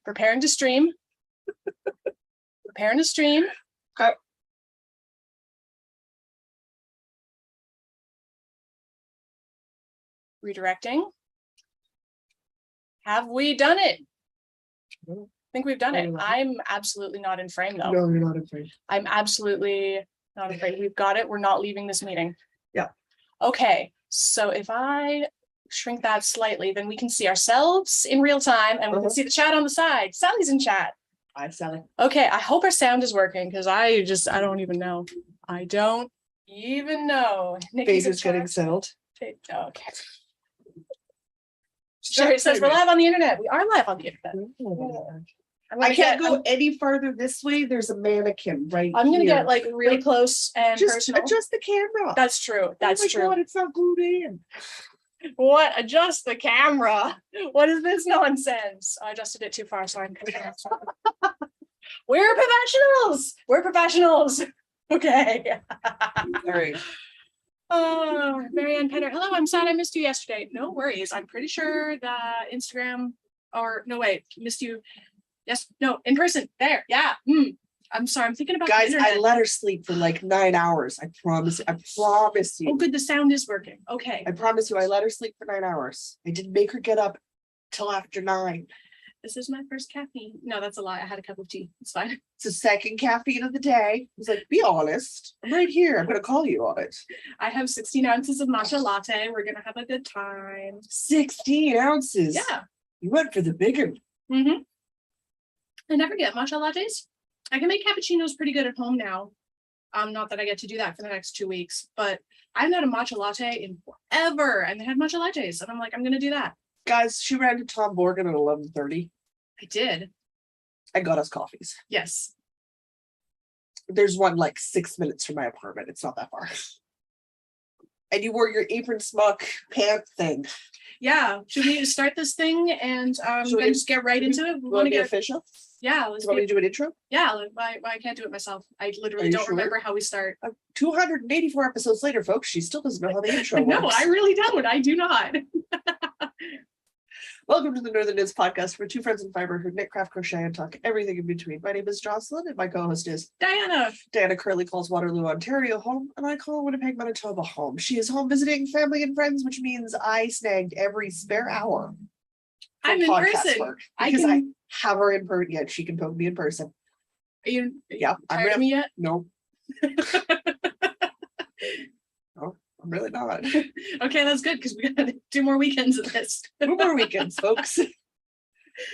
Preparing to stream. Preparing to stream. Okay. Redirecting. Have we done it? I think we've done it. I'm absolutely not in frame though. No, you're not afraid. I'm absolutely not afraid. We've got it. We're not leaving this meeting. Yeah. Okay. So if I shrink that slightly, then we can see ourselves in real time and we can see the chat on the side. Sally's in chat. Hi, Sally. Okay. I hope our sound is working because I don't even know. I don't even know. Face is getting settled. Okay. Sherry says we're live on the internet. We are live on the internet. I can't go any further this way. There's a mannequin right I'm gonna here. get like really close and Just personal. adjust the camera. That's true. That's oh my true. God, it's not glued in. What? Adjust the camera. What is this nonsense? I adjusted it too far, so I'm We're professionals. We're professionals. Okay. All right. Oh, Marianne Penner. Hello, I'm sad I missed you yesterday. No worries. I'm pretty sure that Instagram missed you. Yes, no, in person. There. Yeah. I'm sorry. I'm thinking about Guys, the internet. I let her sleep for like 9 hours. I promise. I promise you. Oh, good. The sound is working. Okay. I promise you. I let her sleep for 9 hours. I didn't make her get up till after 9. This is my first caffeine. No, that's a lie. I had a cup of tea. It's fine. It's the second caffeine of the day. I was like, be honest. I'm right here. I'm going to call you on it. I have 16 ounces of matcha latte. We're going to have a good time. 16 ounces. Yeah. You went for the bigger. I never get matcha lattes. I can make cappuccinos pretty good at home now. Not that I get to do that for the next 2 weeks, but I haven't had a matcha latte in forever. And they had matcha lattes. And I'm like, I'm going to do that. Guys, she ran to Tom Morgan at 11:30. I did. I got us coffees. Yes. There's one like 6 minutes from my apartment. It's not that far. And you wore your apron smock pant thing. Yeah. Should we start this thing and just get right into it? We Want to get official? Yeah. You want me to do an intro? Yeah. I can't do it myself. I literally don't remember how we start. 284 episodes later, folks, she still doesn't know how the intro works. No, I really don't. I do not. Welcome to the Northern Knits podcast for two friends in fiber who knit, craft, crochet, and talk everything in between. My name is Jocelyn, and my co-host is Diana. Diana currently calls Waterloo, Ontario home, and I call Winnipeg, Manitoba home. She is home visiting family and friends, which means I snagged every spare hour. I'm in person. I have her in person. Yet she can poke me in person. Are you? Yeah, tired of me yet? No. No, I'm really not. Okay, that's good because we got 2 more weekends of this. 2 more weekends, folks.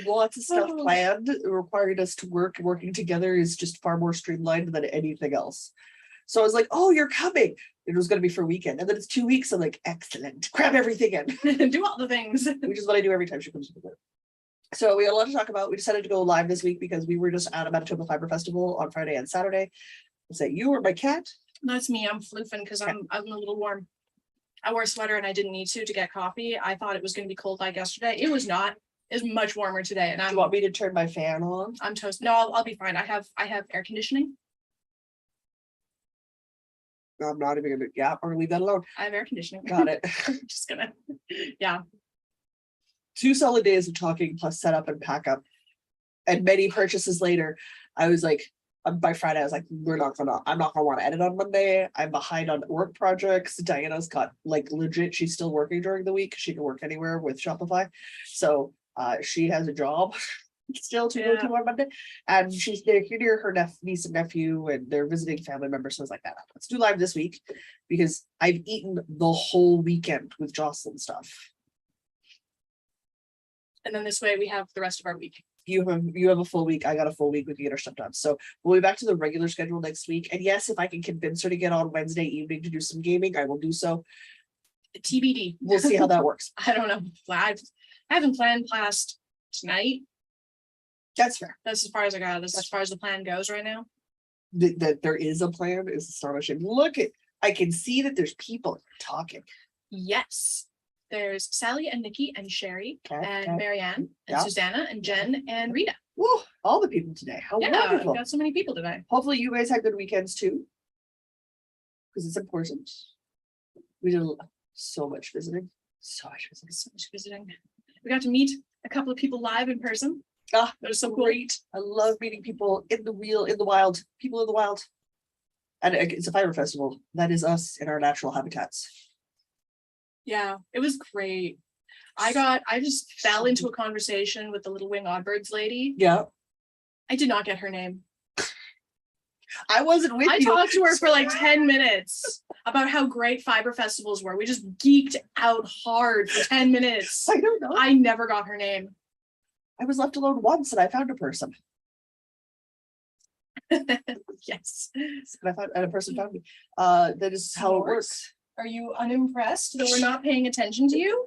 Lots of stuff planned. It required us to working together is just far more streamlined than anything else. So I was like, oh, you're coming. It was going to be for a weekend. And then it's 2 weeks. I'm like, excellent. Cram everything in. Do all the things. Which is what I do every time she comes to the So we had a lot to talk about. We decided to go live this week because we were just at a Manitoba Fibre Festival on Friday and Saturday. Is that you or my cat? No, it's me. I'm floofing because I'm a little warm. I wore a sweater and I didn't need to get coffee. I thought it was going to be cold like yesterday. It was not. It's much warmer today. And Do you want me to turn my fan on? I'm toast. No, I'll be fine. I have air conditioning. No, I'm not even gonna. Yeah, I'm gonna leave that alone. I have air conditioning. Got it. I'm just gonna. Yeah. 2 solid days of talking plus set up and pack up, and many purchases later. I was like, by Friday, I was like, I'm not gonna want to edit on Monday. I'm behind on work projects. Diana's got like legit. She's still working during the week. She can work anywhere with Shopify, so she has a job still to go to on Monday, and she's there near her niece and nephew, and they're visiting family members. So I was like, let's do live this week because I've eaten the whole weekend with Jocelyn stuff. And then this way we have the rest of our week. You have a full week. I got a full week. We can get our stuff done. So we'll be back to the regular schedule next week. And yes, if I can convince her to get on Wednesday evening to do some gaming, I will do so. TBD. We'll see how that works. I don't know. I haven't planned past tonight. That's fair. That's as far as I got. That's as far as the plan goes right now. That there is a plan is astonishing. Look at, I can see that there's people talking. Yes. There's Sally and Nikki and Sherry and Marianne and Susanna and Jen and Rita. Woo, all the people today. How wonderful. We got so many people today. Hopefully you guys had good weekends too. Because it's important. We did so much visiting. So much visiting. We got to meet a couple of people live in person. Ah, That was so cool. great. I love meeting people in the wild, people in the wild. And it's a Fibre festival. That is us in our natural habitats. Yeah, it was great. I just fell into a conversation with the Little Wing Oddbirds lady. Yeah. I did not get her name. I wasn't with I you. talked to her for like 10 minutes about how great Fibre festivals were. We just geeked out hard for 10 minutes. I don't know. I never got her name. I was left alone once and I found a person. Yes. And a person found me. That is how it works. Are you unimpressed that we're not paying attention to you?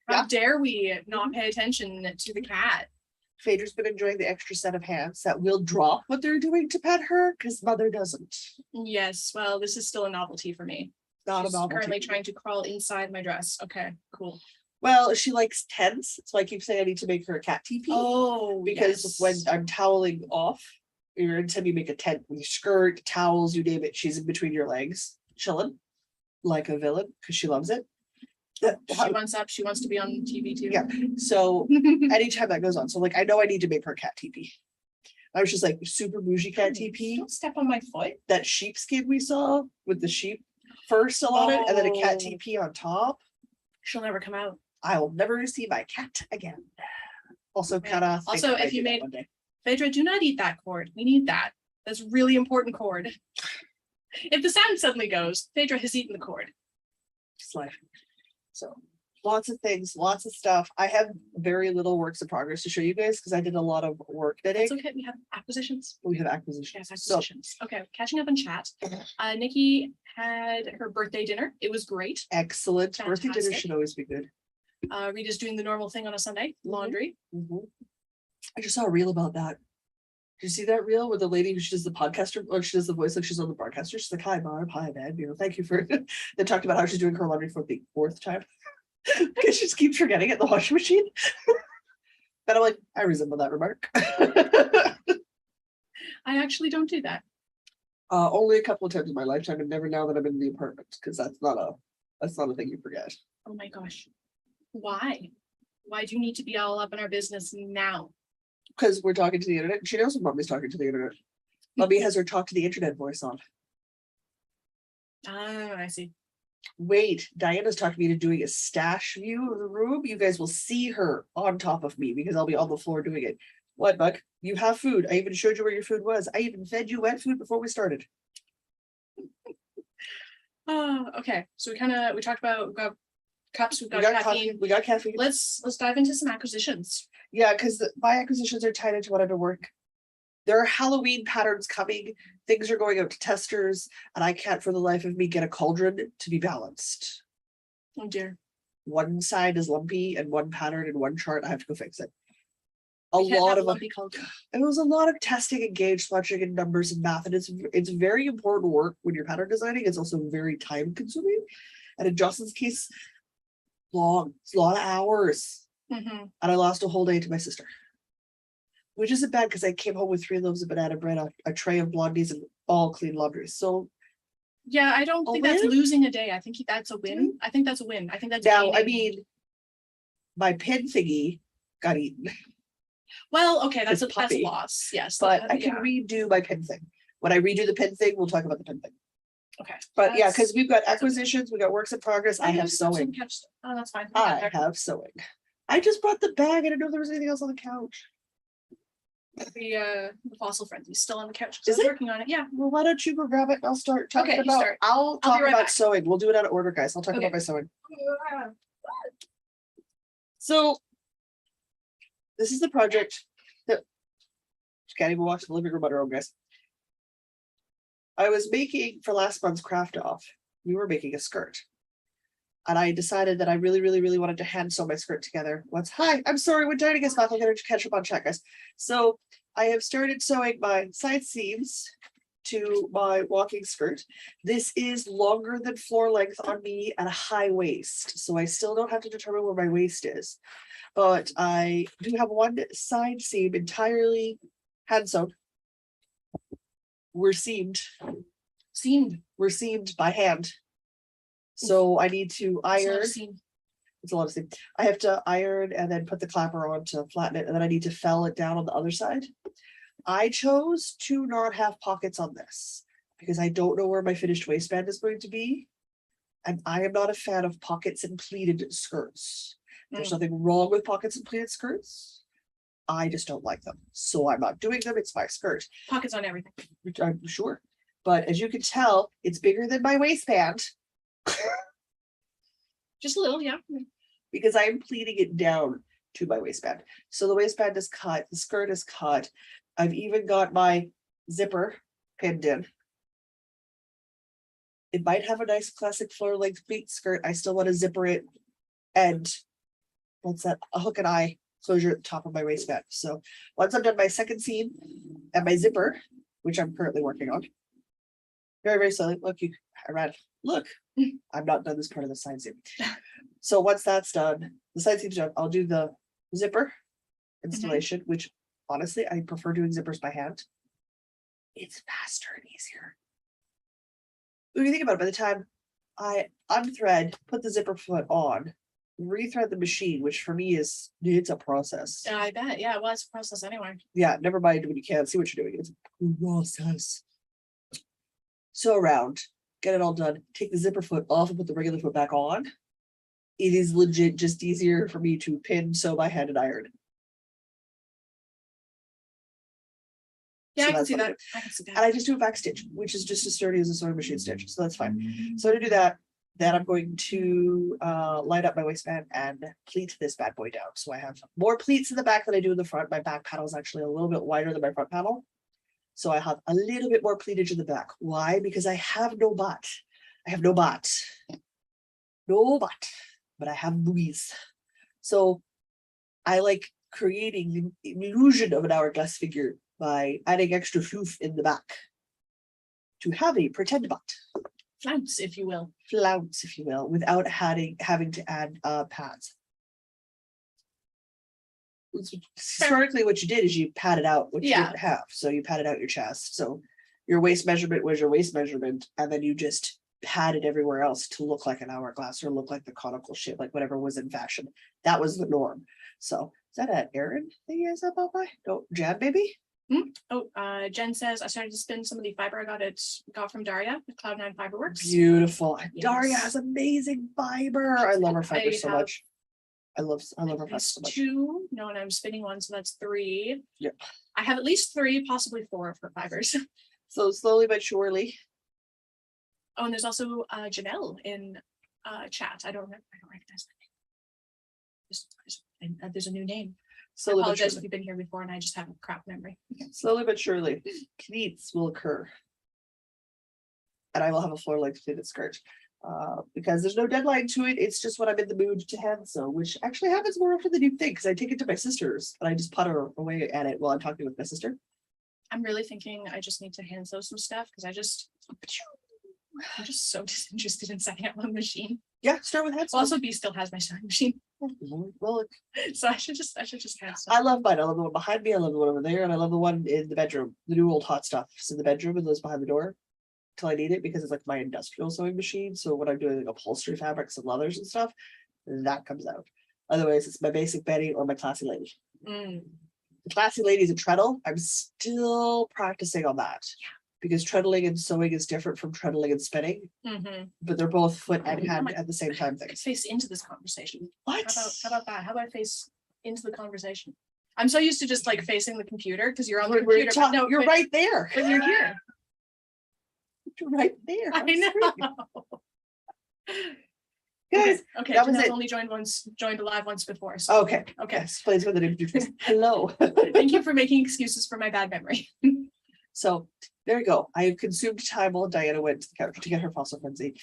How dare we not pay attention to the cat? Phaedra's been enjoying the extra set of hands that will drop what they're doing to pet her because mother doesn't. Yes, well, this is still a novelty for me. Not She's a novelty. currently trying to crawl inside my dress. Okay, cool. Well, she likes tents, so I keep saying I need to make her a cat teepee. Oh, because yes. when I'm toweling off, you're anytime you make a tent with your skirt, towels, you name it, she's in between your legs, chilling like a villain because she loves it. She wants up. She wants to be on TV too. Yeah. So anytime that goes on, so like I know I need to make her cat teepee. I was just like super bougie cat teepee. Don't step on my foot. That sheepskin we saw with the sheep fur still on it, and then a cat Oh. teepee on top. She'll never come out. I will never see my cat again. Also, Okay. kind of. Also, if you made- Phaedra, do not eat that cord. We need that. That's really important cord. If the sound suddenly goes, Phaedra has eaten the cord. Just life. So lots of things, lots of stuff. I have very little works in progress to show you guys because I did a lot of work today. It's okay. We have acquisitions. We have acquisitions. Yes, So acquisitions. Okay, catching up in chat. Nikki had her birthday dinner. It was great. excellent. Birthday dinner Fantastic. should always be good. Rita's doing the normal thing on a Sunday, laundry. I just saw a reel about that. Did you see that reel with the lady who she does the podcaster or she does the voice like she's on the broadcaster? She's like, "Hi, Barb. Hi, man. You know, thank you for." They talked about how she's doing her laundry for the 4th time because she just keeps forgetting it in the washing machine. But I'm like, I resemble that remark. I actually don't do that. Only a couple of times in my lifetime, and never now that I'm in the apartment because that's not a thing you forget. Oh my gosh. Why? Why do you need to be all up in our business now? Because we're talking to the internet. She knows when mommy's talking to the internet. Mommy has her talk to the internet voice on. Ah, I see. Wait, Diana's talking me to doing a stash view of the room. You guys will see her on top of me because I'll be on the floor doing it. What, Buck? You have food. I even showed you where your food was. I even fed you wet food before we started. Okay. So we talked about, we've got cups, we've We got got caffeine. coffee. We got caffeine. Let's dive into some acquisitions. Yeah, because my acquisitions are tied into what I'm to work. There are Halloween patterns coming. Things are going out to testers, and I can't for the life of me get a cauldron to be balanced. Oh dear. One side is lumpy and one pattern and one chart. I have to go fix it. We can't lot have of lumpy cauldron. it was a lot of testing and gauge swatching and numbers and math, and it's very important work when you're pattern designing. It's also very time consuming, and in Jocelyn's case, long. It's a lot of hours, Mhm. and I lost a whole day to my sister, which isn't bad because I came home with 3 loaves of banana bread, a tray of blondies, and all clean laundry. So Yeah, I don't A think that's win? losing a day. I think that's a win. I think that's a win. I think that's now, I gaining. mean, my pin thingy got eaten, Well, okay, that's It's a puppy. loss. Yes, but I can yeah. redo my pin thing. When I redo the pin thing, we'll talk about the pin thing. Okay. But yeah, That's- because we've got that's okay. acquisitions, we got works in progress. I have just got some sewing. catch- Oh, that's fine. I have sewing. I just brought the bag. I didn't know there was anything else on the couch. The fossil frenzy is still on the couch. Is I was it? working on it. Yeah. Well, why don't you go grab it and I'll start talking Okay, you about. start. I'll be talk right about back. sewing. We'll do it out of order, guys. I'll talk Okay. about my sewing. So this is the project that she can't even watch the living room on her own, guys. I was making for last month's craft off. We were making a skirt. And I decided that I really, really, really wanted to hand sew my skirt together. Hi, I'm sorry, when Diana gets back, I'll get her to catch up on chat, guys. So I have started sewing my side seams to my walking skirt. This is longer than floor length on me at a high waist. So I still don't have to determine where my waist is. But I do have one side seam entirely hand sewn. We're seamed. We're seamed by hand. So I need to It's not a iron. seam. It's a lot of steam. I have to iron and then put the clapper on to flatten it, and then I need to fell it down on the other side. I chose to not have pockets on this because I don't know where my finished waistband is going to be. And I am not a fan of pockets and pleated skirts. There's Mm. nothing wrong with pockets and pleated skirts. I just don't like them. So I'm not doing them. It's my skirt. Pockets on everything. Which I'm sure. But as you can tell, it's bigger than my waistband Just a little, yeah. because I'm pleating it down to my waistband. So the waistband is cut, the skirt is cut. I've even got my zipper pinned in. It might have a nice classic floor length pleat skirt. I still want to zipper it and what's that? A hook and eye closure at the top of my waistband. So once I've done my second seam and my zipper, which I'm currently working on, very, very slowly. Look, I ran. Look, I'm not done this part of the side seam. So once that's done, the side seam's done, I'll do the zipper installation, which honestly, I prefer doing zippers by hand. It's faster and easier. When you think about it, by the time I unthread, put the zipper foot on, rethread the machine, which for me it's a process. I bet. Yeah, well, it's a process anyway. Yeah, never mind when you can't see what you're doing. It's a process. So around, get it all done, take the zipper foot off and put the regular foot back on. It is legit just easier for me to pin, sew my hand and iron. Yeah, So I can that's see what I that. do. I can see And that. I just do a back stitch, which is just as sturdy as a sewing machine stitch, so that's fine. So to do that, then I'm going to line up my waistband and pleat this bad boy down. So I have more pleats in the back than I do in the front. My back panel is actually a little bit wider than my front panel. So I have a little bit more pleatage in the back. Why? Because I have no butt. I have no butt. No butt, but I have boobies. So I like creating the illusion of an hourglass figure by adding extra floof in the back to have a pretend butt. Flounce, if you will. Flounce, if you will, without having to add pads. Historically, what you did is you padded out what you didn't have. So you padded out your chest. So your waist measurement was your waist measurement, and then you just padded everywhere else to look like an hourglass or look like the conical shape, like whatever was in fashion. That was the norm. So is that an Aaron thing you guys up by? No, Jan, baby? Jen says I started to spin some of the fiber I got from Daria at Cloud9 Fiberworks. Beautiful. Yes. Daria has amazing fiber. I love her fiber so have much. I love her fiber There's so much. 2. No, and I'm spinning 1, so that's 3. Yep. I have at least 3, possibly 4 of her fibers. So slowly but surely. Oh, and there's also Janelle in chat. I don't recognize that name. There's a new name. I Slowly but apologize if surely. you've been here before and I just have a crap memory. Slowly but surely, pleats will occur. And I will have a floor length pleated skirt. Because there's no deadline to it. It's just what I'm in the mood to hand sew, which actually happens more often than you think, because I take it to my sister's and I just putter away at it while I'm talking with my sister. I'm really thinking I just need to hand sew some stuff because I'm just so disinterested in setting up my machine. Yeah, start with hand sew. Also, B still has my sewing machine, Well, so I should just hand sew. I love mine. I love the one behind me. I love the one over there, and I love the one in the bedroom. The new old hot stuff is in the bedroom and those behind the door till I need it, because it's like my industrial sewing machine. So when I'm doing like upholstery fabrics and leathers and stuff, that comes out. Otherwise, it's my basic Betty or my classy lady. The classy lady is a treadle. I'm still practicing on that. Because treadling and sewing is different from treadling and spinning, but they're both foot and hand at the same time things. Face into this conversation. What? How about that? How about I face into the conversation? I'm so used to just like facing the computer because you're on the computer. But no, you're right there. But you're here. You're right there. I know. Guys, Okay. that was Janelle's it. only joined live once before. So Okay. Okay. Yes, please with it. Hello. Thank you for making excuses for my bad memory. So there you go. I have consumed time while Diana went to the couch to get her fossil frenzy.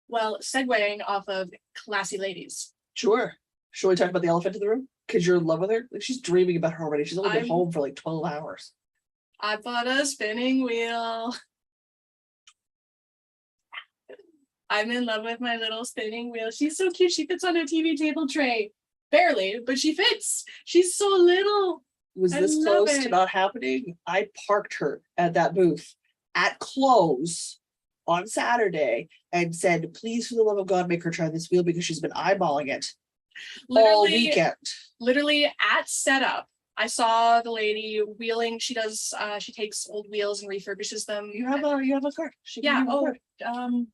Well, segueing off of classy ladies. Sure. Shall we talk about the elephant in the room? Because you're in love with her. Like, she's dreaming about her already. She's only been home for like 12 hours. I bought a spinning wheel. I'm in love with my little spinning wheel. She's so cute. She fits on a TV table tray. Barely, but she fits. She's so little. Was I this love close to it. not happening? I parked her at that booth at close on Saturday and said, please, for the love of God, make her try this wheel, because she's been eyeballing it all Literally, weekend. literally at setup, I saw the lady wheeling. She does. She takes old wheels and refurbishes them. You have a card. She can Yeah. give you a Oh, card.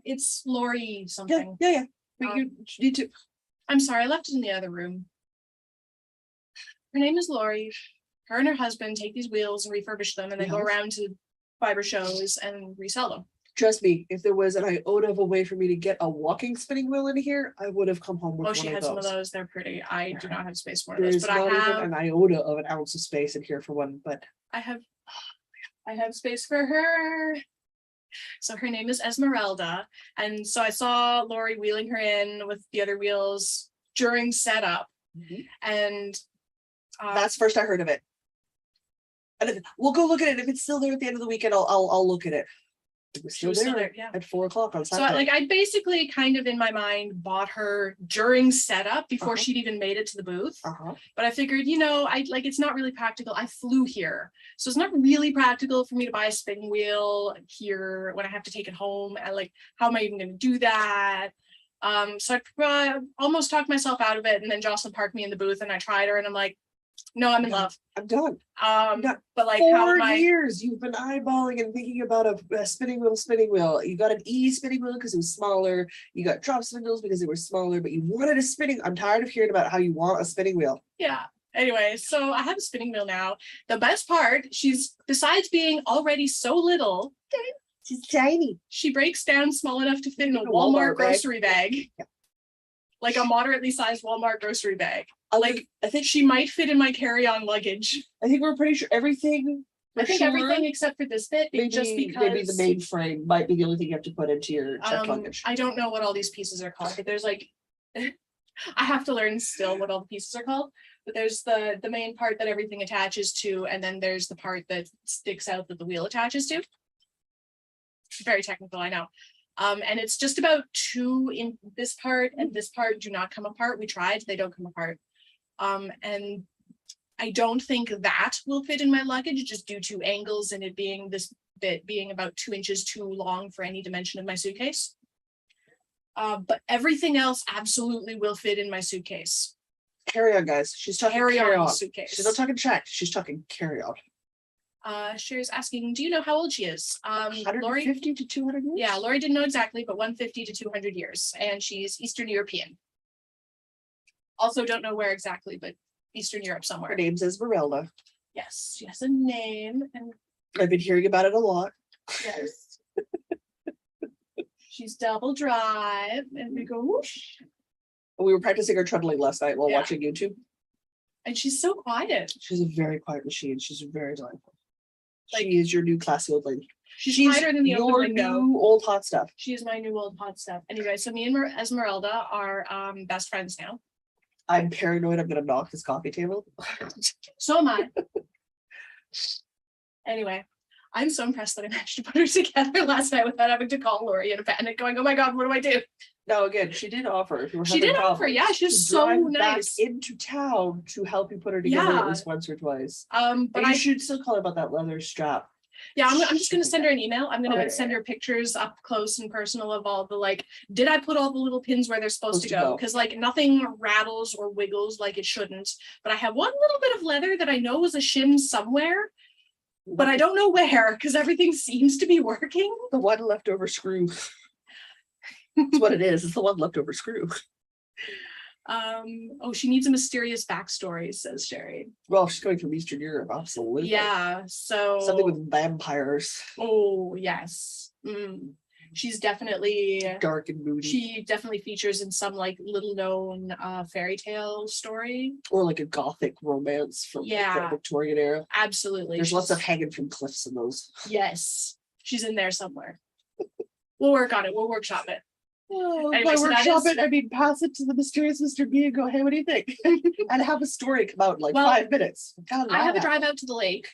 it's Lori Yeah, something. yeah. But Um, you need to. I'm sorry, I left it in the other room. Her name is Lori. Her and her husband take these wheels and refurbish them, and then go Yes. around to Fibre shows and resell them. Trust me, if there was an iota of a way for me to get a walking spinning wheel in here, I would have come home with Oh, one she of had those. some of those. They're pretty. I do not have space for one of those, There's but I not even have. an iota of an ounce of space in here for one, but I have space for her. So her name is Esmeralda, and so I saw Lori wheeling her in with the other wheels during setup, and that's first I heard of it. And we'll go look at it. If it's still there at the end of the weekend, I'll look at it. It was she still was still there there. Yeah. at 4 o'clock on So Saturday. I basically kind of in my mind bought her during setup before she'd even made it to the booth. But I figured, it's not really practical. I flew here. So it's not really practical for me to buy a spinning wheel here when I have to take it home. And how am I even going to do that? So I almost talked myself out of it. And then Jocelyn parked me in the booth and I tried her and I'm like, no, I'm in love. I'm done. But how 4 am I? years you've been eyeballing and thinking about a spinning wheel. You got an E spinning wheel because it was smaller. You got drop spindles because they were smaller, but you wanted a spinning. I'm tired of hearing about how you want a spinning wheel. Yeah. Anyway, so I have a spinning wheel now. The best part, she's besides being already so little, She's tiny. she breaks down small enough to fit in a A Walmart Walmart bag. grocery bag. Yeah. Like a moderately sized Walmart grocery bag. I think She might fit in my carry-on luggage. I think we're pretty sure everything. I think everything except for this bit, just because maybe the main frame might be the only thing you have to put into your checked luggage. I don't know what all these pieces are called, but there's I have to learn still what all the pieces are called. But there's the main part that everything attaches to, and then there's the part that sticks out that the wheel attaches to. Very technical, I know. And it's just about 2 in this part and this part do not come apart. We tried, they don't come apart. And I don't think that will fit in my luggage just due to angles and it being this bit being about 2 inches too long for any dimension of my suitcase. But everything else absolutely will fit in my suitcase. Carry on, guys. She's talking Carry carry on on. suitcase. She's not talking check. She's talking carry on. Sherry's asking, do you know how old she is? Lori, 150 to 200 years? yeah, Lori didn't know exactly, but 150 to 200 years, and she's Eastern European. Also don't know where exactly, but Eastern Europe somewhere. Her name's Esmeralda. Yes, she has a name, and I've been hearing about it a lot. yes. She's double drive, and we go whoosh. We were practicing our trundling last night while Yeah. watching YouTube. And she's so quiet. She's a very quiet machine. She's very delightful. Like- she is your new classy old lady. She's quieter than the open your window. new old hot stuff. She is my new old hot stuff. Anyway, so me and Esmeralda are best friends now. I'm paranoid I'm gonna knock this coffee table. So am I. Anyway, I'm so impressed that I managed to put her together last night without having to call Lori in a panic going, oh my God, what do I do? No, again, she did offer. If you were She having did offer, problems, yeah, she's to so drive back nice. into town to help you put her together Yeah. at least once or twice. But But you I should still call her about that leather strap. Yeah, I'm just gonna send her an email. I'm gonna Okay. send her pictures up close and personal of all the did I put all the little pins where they're supposed to go? Because nothing rattles or wiggles like it shouldn't. But I have one little bit of leather that I know was a shim somewhere, but I don't know where because everything seems to be working. The one leftover screw. That's what it is. It's the one leftover screw. Oh, she needs a mysterious backstory, says Sherry. Well, she's coming from Eastern Europe, absolutely. Yeah, so Something with vampires. oh yes. She's definitely Dark and moody. she definitely features in some little known fairy tale story. Or like a gothic romance from Yeah. the Victorian era. Absolutely. There's lots of hanging from cliffs in those. Yes, she's in there somewhere. We'll work on it. We'll workshop it. Oh, Anyway, by so that workshop is- it, I mean pass it to the mysterious Mr. B and go, hey, what do you think? And have a story come out in Well, 5 minutes. God, I have a that. drive out to the lake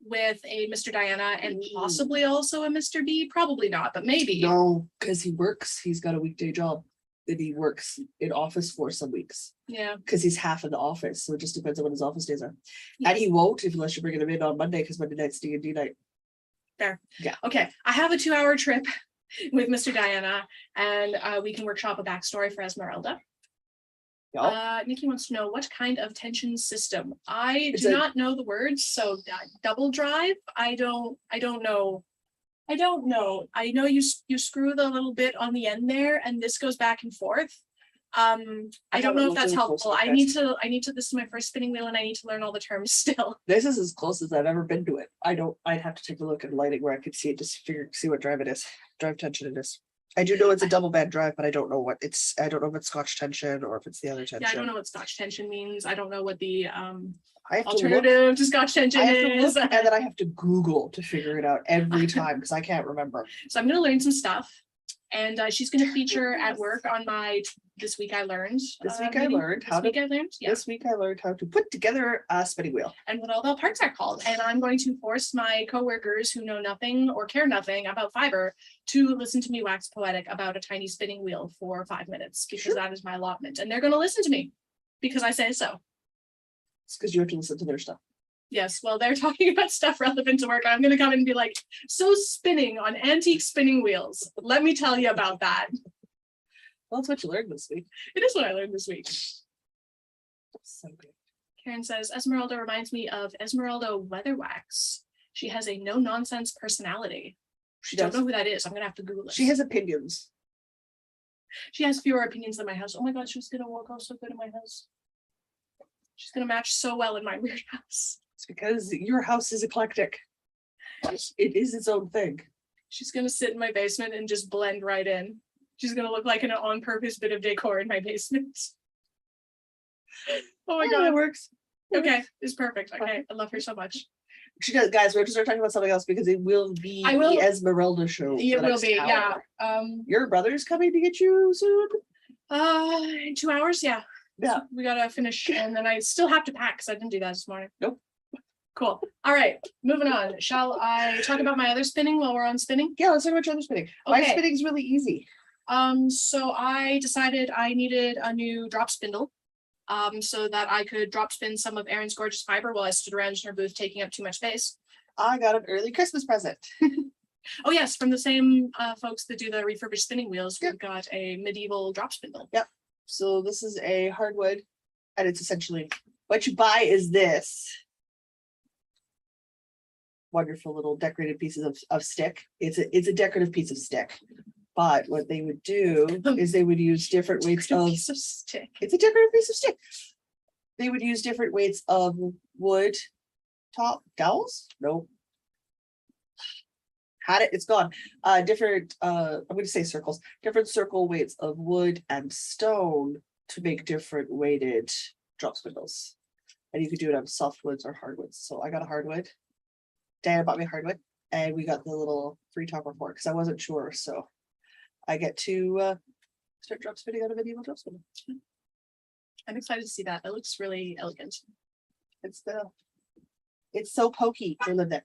with a Mr. Diana and Ooh. possibly also a Mr. B. Probably not, but maybe. No, because he works. He's got a weekday job. And he works in office for some weeks. Yeah. Because he's half in the office. So it just depends on when his office days are. And he won't unless you're bringing him in on Monday because Monday night's D&D night. Fair. Yeah. Okay. I have a 2-hour trip with Mr. Diana and we can workshop a backstory for Esmeralda. Nikki wants to know what kind of tension system. I It's do a- not know the words, so double drive. I don't know. I don't know. I know you screw the little bit on the end there, and this goes back and forth. I don't haven't know if looked that's really close helpful. at it, I need to. This is my first spinning wheel, and I need to learn all the terms still. This is as close as I've ever been to it. I'd have to take a look at lighting where I could see it, just see what drive it is, drive tension it is. I do know it's a double band drive, but I don't know what it's, I don't know if it's Scotch tension or if it's the other tension. Yeah, I don't know what Scotch tension means. I don't know what the I have to look, alternative to Scotch tension I have to is. look, and then I have to Google to figure it out every time because I can't remember. So I'm gonna learn some stuff, and she's gonna feature at work on my This Week I Learned. This week I learned how to. Yeah. This week I learned how to put together a spinning wheel. And what all the parts are called. And I'm going to force my coworkers who know nothing or care nothing about Fibre to listen to me wax poetic about a tiny spinning wheel for 5 minutes, because that is my allotment. And they're going to listen to me because I say so. It's because you have to listen to their stuff. Yes, well, they're talking about stuff relevant to work. I'm going to come in and be like, so spinning on antique spinning wheels. Let me tell you about that. Well, that's what you learned this week. It is what I learned this week. So good. Karen says, Esmeralda reminds me of Esmeralda Weatherwax. She has a no-nonsense personality. She Don't does. know who that is. I'm going to have to Google it. She has opinions. She has fewer opinions than my house. Oh my God, she's going to work out so good in my house. She's going to match so well in my weird house. It's because your house is eclectic. It is its own thing. She's going to sit in my basement and just blend right in. She's going to look like an on-purpose bit of decor in my basement. Oh my Yeah, God. that works. Okay, it's perfect. Okay, I love her so much. She does, guys. We have to start talking about something else because it will be I will- the Esmeralda show. for It the will next be, hour. yeah. Your brother's coming to get you soon. In 2 hours, yeah. Yeah. We gotta finish, and then I still have to pack because I didn't do that this morning. Nope. Cool. All right, moving on. Shall I talk about my other spinning while we're on spinning? Yeah, let's talk about your other spinning. My Okay. spinning's really easy. So I decided I needed a new drop spindle. So that I could drop spin some of Erin's gorgeous fiber while I stood around in her booth taking up too much space. I got an early Christmas present. Oh yes, from the same folks that do the refurbished spinning wheels, Yep. we've got a medieval drop spindle. Yep. So this is a hardwood, and it's essentially what you buy is this wonderful little decorated pieces of stick. It's a decorative piece of stick. But what they would do is they would use different weights of Piece of stick. it's a decorative piece of stick. They would use different weights of wood top dowels. Nope. Had it, it's gone. Different, I'm going to say circles, different circle weights of wood and stone to make different weighted drop spindles. And you could do it on softwoods or hardwoods. So I got a hardwood. Diana bought me a hardwood, and we got the little free topper for it because I wasn't sure. So I get to start drop spinning on a medieval drop spindle. I'm excited to see that. That looks really elegant. It's so pokey to live there.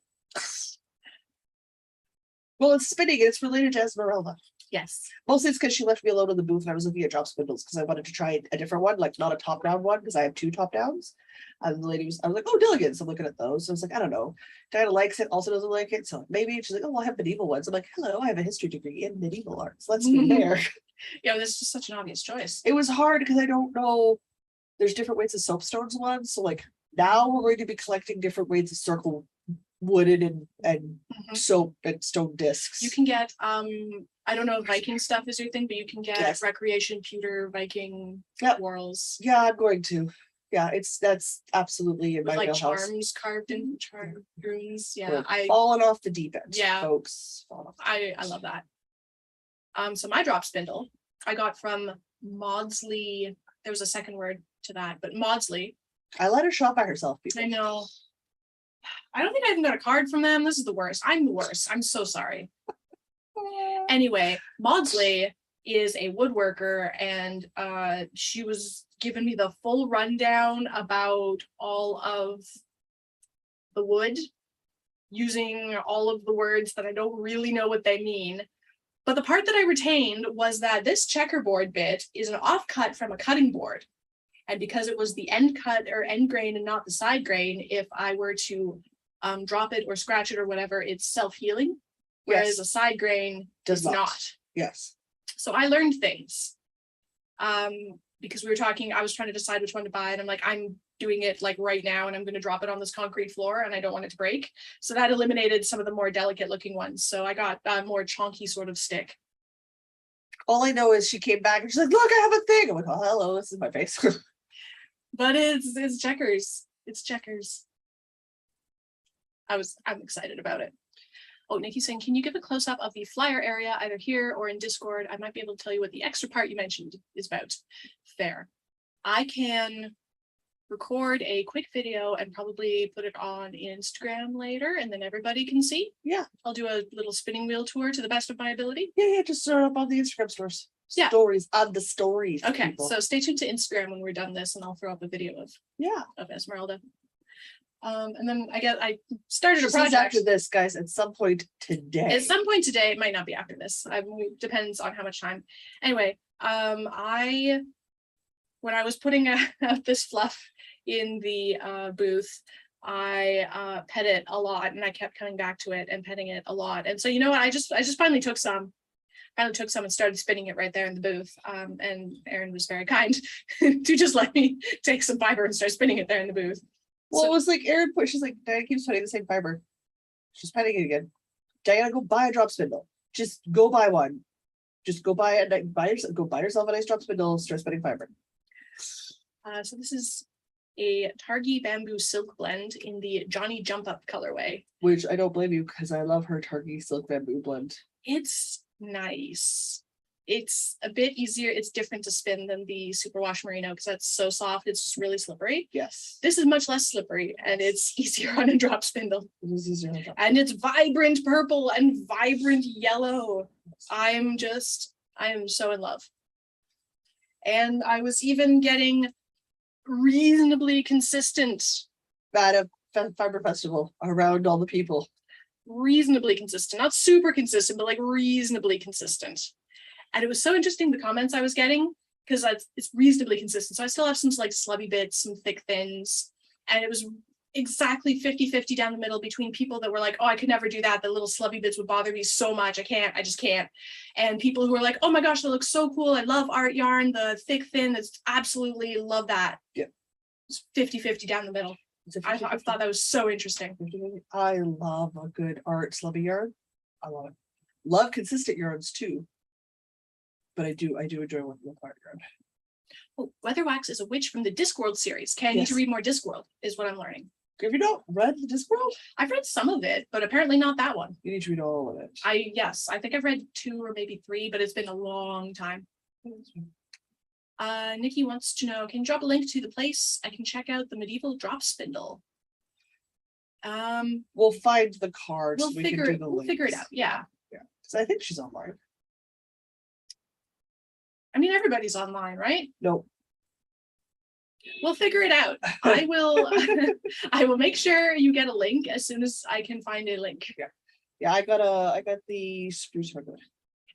Well, it's spinning. It's related to Esmeralda. Yes. Mostly it's because she left me alone in the booth and I was looking at drop spindles because I wanted to try a different one, like not a top down one, because I have 2 top downs. And the lady I was like, oh, Dilligan's. I'm looking at those. So I was like, I don't know. Diana likes it, also doesn't like it. So maybe she's like, oh, I have medieval ones. I'm like, hello, I have a history degree in medieval arts. Let's be there. Yeah, this is just such an obvious choice. It was hard because I don't know. There's different weights of soapstones ones. So like now we're going to be collecting different weights of circle wooden and Mhm. soap and stone discs. You can get I don't know if Viking stuff is your thing, but you can get Yes. recreation pewter Viking Yep. whorls Yeah, I'm going to. Yeah, that's absolutely in with my like wheelhouse. charms carved in charm runes. Yeah, We're falling off the deep end. Yeah. Folks. Falling off the deep I end. love that. So my drop spindle I got from Maudsley. There was a second word to that, but Maudsley. I let her shop by herself. People. I know. I don't think I even got a card from them. This is the worst. I'm the worst. I'm so sorry. Anyway, Maudsley is a woodworker, and she was giving me the full rundown about all of the wood, using all of the words that I don't really know what they mean. But the part that I retained was that this checkerboard bit is an offcut from a cutting board. And because it was the end cut or end grain and not the side grain, if I were to drop it or scratch it or whatever, it's self-healing. Whereas Yes. a side grain Does is not. not. Yes. So I learned things. because we were talking, I was trying to decide which one to buy, and I'm like, I'm doing it like right now, and I'm going to drop it on this concrete floor, and I don't want it to break. So that eliminated some of the more delicate looking ones. So I got a more chonky sort of stick. All I know is she came back and she's like, look, I have a thing. I'm like, oh, hello, this is my face. But it's checkers. It's checkers. I'm excited about it. Oh, Nikki's saying, can you give a close up of the flyer area either here or in Discord? I might be able to tell you what the extra part you mentioned is about. Fair. I can record a quick video and probably put it on Instagram later, and then everybody can see. Yeah. I'll do a little spinning wheel tour to the best of my ability. Yeah, just throw it up on the Instagram stores. Yeah. Stories on the stories. Okay, people. so stay tuned to Instagram when we're done this, and I'll throw up a video of Esmeralda. And then I started a project after this, guys, at some point today. At some point today, it might not be after this. Depends on how much time. Anyway, when I was putting out this fluff in the booth, I pet it a lot, and I kept coming back to it and petting it a lot. And so, you know what? I just finally took some. And started spinning it right there in the booth. And Erin was very kind to just let me take some fiber and start spinning it there in the booth. Well, it was like Erin she's like, Diana keeps putting the same fiber. She's petting it again. Diana, go buy a drop spindle. Just go buy one. Just go buy it. Go buy yourself a nice drop spindle. Start spinning fiber. So this is a Targhee bamboo silk blend in the Johnny Jump Up colorway. Which I don't blame you, because I love her Targhee silk bamboo blend. It's nice. It's a bit easier. It's different to spin than the Superwash Merino because that's so soft. It's just really slippery. Yes. This is much less slippery, and it's easier on a drop spindle. It is easier on a drop. And it's vibrant purple and vibrant yellow. I am so in love. And I was even getting reasonably consistent. At a fiber festival around all the people. Reasonably consistent, not super consistent, but like reasonably consistent. And it was so interesting, the comments I was getting, because it's reasonably consistent. So I still have some like slubby bits, some thick thins, and it was exactly 50-50 down the middle between people that were like, oh, I could never do that. The little slubby bits would bother me so much. I just can't. And people who were like, oh my gosh, that looks so cool. I love art yarn, the thick thin, that's absolutely love that. Yeah. It's 50-50 down the middle. I thought that was so interesting. I love a good art slubby yarn. I love it. Love consistent yarns too. But I do enjoy working with art yarn. Oh, Weatherwax is a witch from the Discworld series. Okay, I need to read more Discworld, is what I'm learning. Have you not read the Discworld? I've read some of it, but apparently not that one. You need to read all of it. I think I've read 2 or maybe 3, but it's been a long time. Nikki wants to know, can you drop a link to the place I can check out the medieval drop spindle? We'll find the cards. We'll figure it out. Yeah. Yeah. Because I think she's online. I mean, everybody's online, right? Nope. We'll figure it out. I will make sure you get a link as soon as I can find a link. Yeah, I got the spruce hardwood.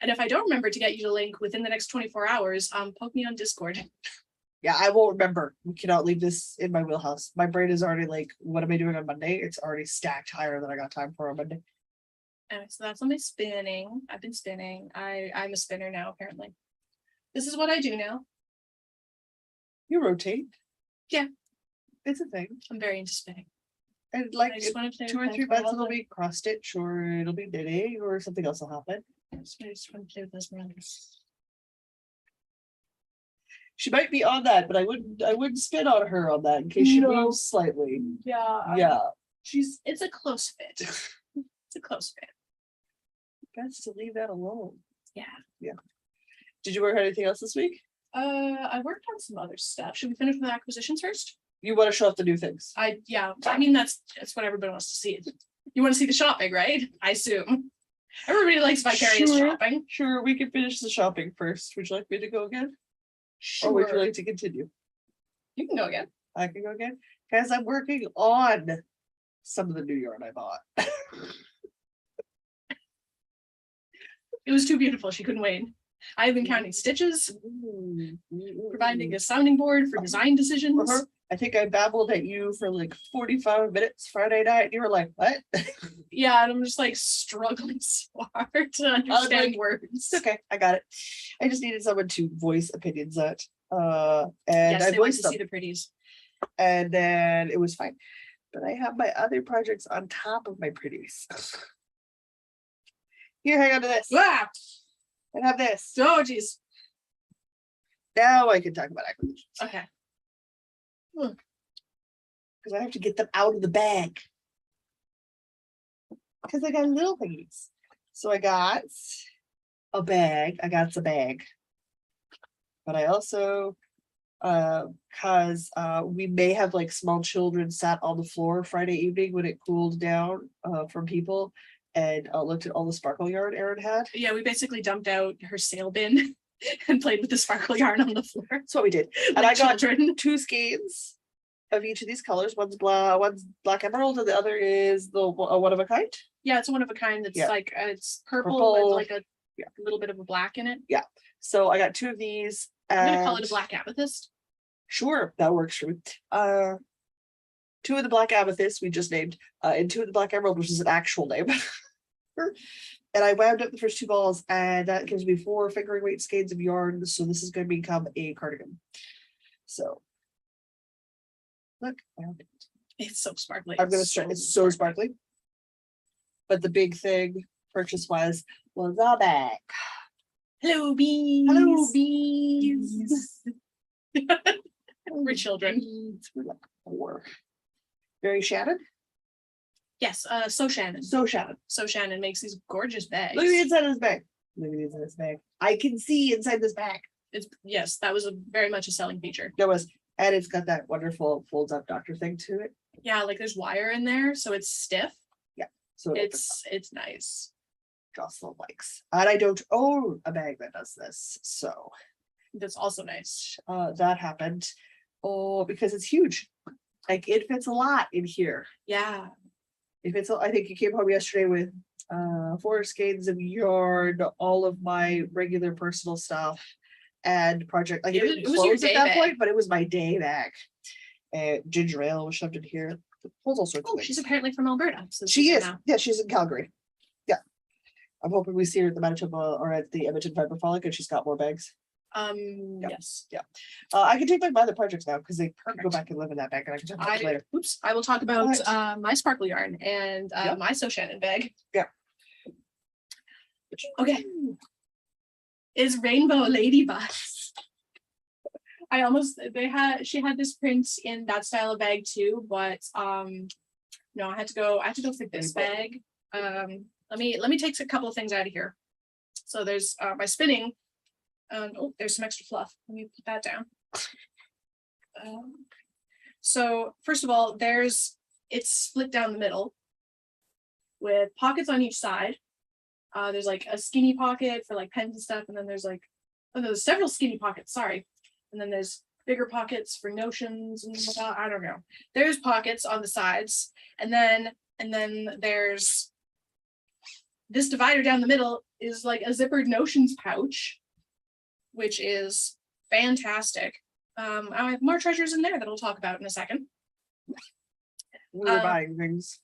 And if I don't remember to get you the link within the next 24 hours, poke me on Discord. Yeah, I won't remember. We cannot leave this in my wheelhouse. My brain is already like, what am I doing on Monday? It's already stacked higher than I got time for on Monday. So that's on my spinning. I've been spinning. I'm a spinner now, apparently. This is what I do now. You rotate. Yeah. It's a thing. I'm very into spinning. And like I just want to 2 or 3 months it'll be cross stitch, or it'll be knitting, or something else will happen. I just want to play with those brothers. She might be on that, but I wouldn't spin on her on that in case she moves slightly. Yeah. It's a close fit. It's a close fit. Best to leave that alone. Yeah. Did you work on anything else this week? I worked on some other stuff. Should we finish with acquisitions first? You want to show off the new things? I mean that's what everybody wants to see. You want to see the shopping, right? I assume. Everybody likes vicarious shopping. Sure, we can finish the shopping first. Would you like me to go again? Sure. Or would you like to continue? You can go again. I can go again? Guys, I'm working on some of the new yarn I bought. It was too beautiful. She couldn't wait. I've been counting stitches, providing a sounding board for design decisions. I think I babbled at you for like 45 minutes Friday night. And you were like, what? Yeah, and I'm just like struggling so hard to understand words. It's okay. I got it. I just needed someone to voice opinions at. And Yes, I they went voiced to them, see the pretties. and then it was fine. But I have my other projects on top of my pretties. Here, hang on to this. Ah, And have this. oh geez. Now I can talk about acquisitions Okay. because I have to get them out of the bag. Because I got little thingies. So I got a bag. I got the bag. But I also, because we may have like small children sat on the floor Friday evening when it cooled down from people and looked at all the sparkle yarn Erin had. Yeah, we basically dumped out her sale bin and played with the sparkle yarn on the floor. That's what we did. And Like I got children. 2 skeins of each of these colors. One's black emerald, and the other is the one of a kind. Yeah, it's one of a kind that's Yeah. like it's purple, Purple. with like a little bit of a black in it. So I got 2 of these. I'm gonna call it a and- black amethyst. Sure, that works for me. 2 of the black amethyst we just named, and 2 of the black emerald, which is an actual name. And I wound up the first 2 balls, and that gives me 4 fingering weight skeins of yarn. So this is going to become a cardigan. So look, It's so sparkly. I'm gonna start. It's so sparkly. But the big thing purchase was a bag. Hello, bees. Hello, bees. We're children. We're like 4. Very Shannon. Yes, so Shannon. So Shannon. So Shannon makes these gorgeous bags. Look at the inside of this bag. Look at the inside of this bag. I can see inside this bag. It's yes, that was a very much a selling feature. There was, and it's got that wonderful folds up doctor thing to it. Yeah, like there's wire in there, so it's stiff. So it opens up. It's nice. Jocelyn likes. And I don't own a bag that does this. So That's also nice. that happened. Oh, because it's huge. Like it fits a lot in here. Yeah. If it's, I think you came home yesterday with 4 skeins of yarn, all of my regular personal stuff, and project. Like It it was- didn't it was your close at day that bag. point, but it was my day bag. And ginger ale was shoved in here. It holds all sorts Oh, of she's things. apparently from Alberta. So She she's is. now. Yeah, she's in Calgary. Yeah. I'm hoping we see her at the Manitoba or at the Edmonton Fibre Frolic, and she's got more bags. Yep. Yes. I can take back my other projects now because they can go Perfect. back and live in that bag, and I can talk about it later. Oops. I will talk about Alright. my sparkle yarn and Yep. my So Shannon bag. Yep. Okay. Is Rainbow Ladybugs. She had this print in that style of bag too, but no, I had to go for this bag. Let me take a couple of things out of here. So there's my spinning. Oh, there's some extra fluff. Let me put that down. So first of all, it's split down the middle with pockets on each side. There's like a skinny pocket for like pens and stuff, and then there's several skinny pockets, sorry. And then there's bigger pockets for notions and whatnot. I don't know. There's pockets on the sides, and then there's this divider down the middle is like a zippered notions pouch, which is fantastic. I have more treasures in there that I'll talk about in a second. We were buying things.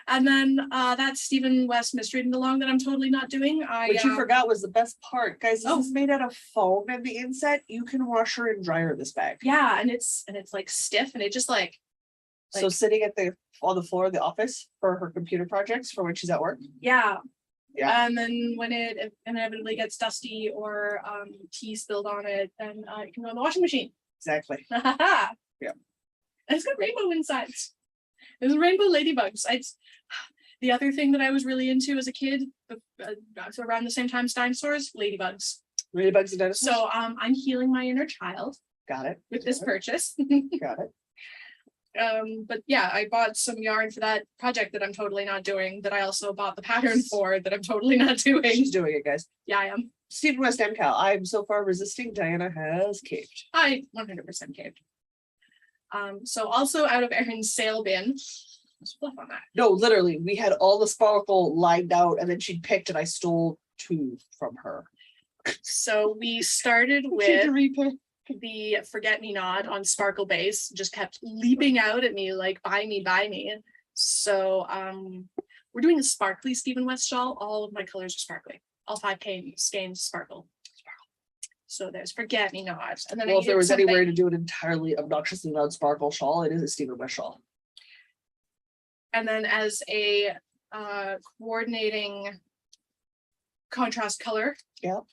And then that's Stephen West misreading along that I'm totally not doing. What you forgot was the best part, guys. This Oh. is made out of foam and the inside. You can washer and dryer this bag. Yeah, and it's like stiff, and it just like So sitting on the floor of the office for her computer projects for when she's at work. yeah. Yeah. And then when it inevitably gets dusty or tea spilled on it, then it can go in the washing machine. Exactly. Yeah. Yeah. And it's got rainbow insides. There's rainbow ladybugs. The other thing that I was really into as a kid, so around the same time as dinosaurs, ladybugs. Ladybugs and dinosaurs. So I'm healing my inner child Got it. with this purchase. Got it. But yeah, I bought some yarn for that project that I'm totally not doing, that I also bought the pattern for that I'm totally not doing. She's doing it, guys. Yeah, I am. Stephen West MCal. I'm so far resisting. Diana has caved. I 100% caved. So also out of Erin's sale bin, there's fluff on that. No, literally, we had all the sparkle lined out, and then she picked, and I stole 2 from her. So we started She had to with repick. the Forget Me Not on Sparkle Base, just kept leaping out at me like, buy me, buy me. So we're doing a sparkly Stephen West shawl. All of my colors are sparkly. All 5 skeins sparkle. So there's forget-me-nots. And then Well, I if there needed was anywhere something- to do an entirely obnoxiously loud sparkle shawl, it is a Stephen West shawl. And then as a coordinating contrast color. Yep.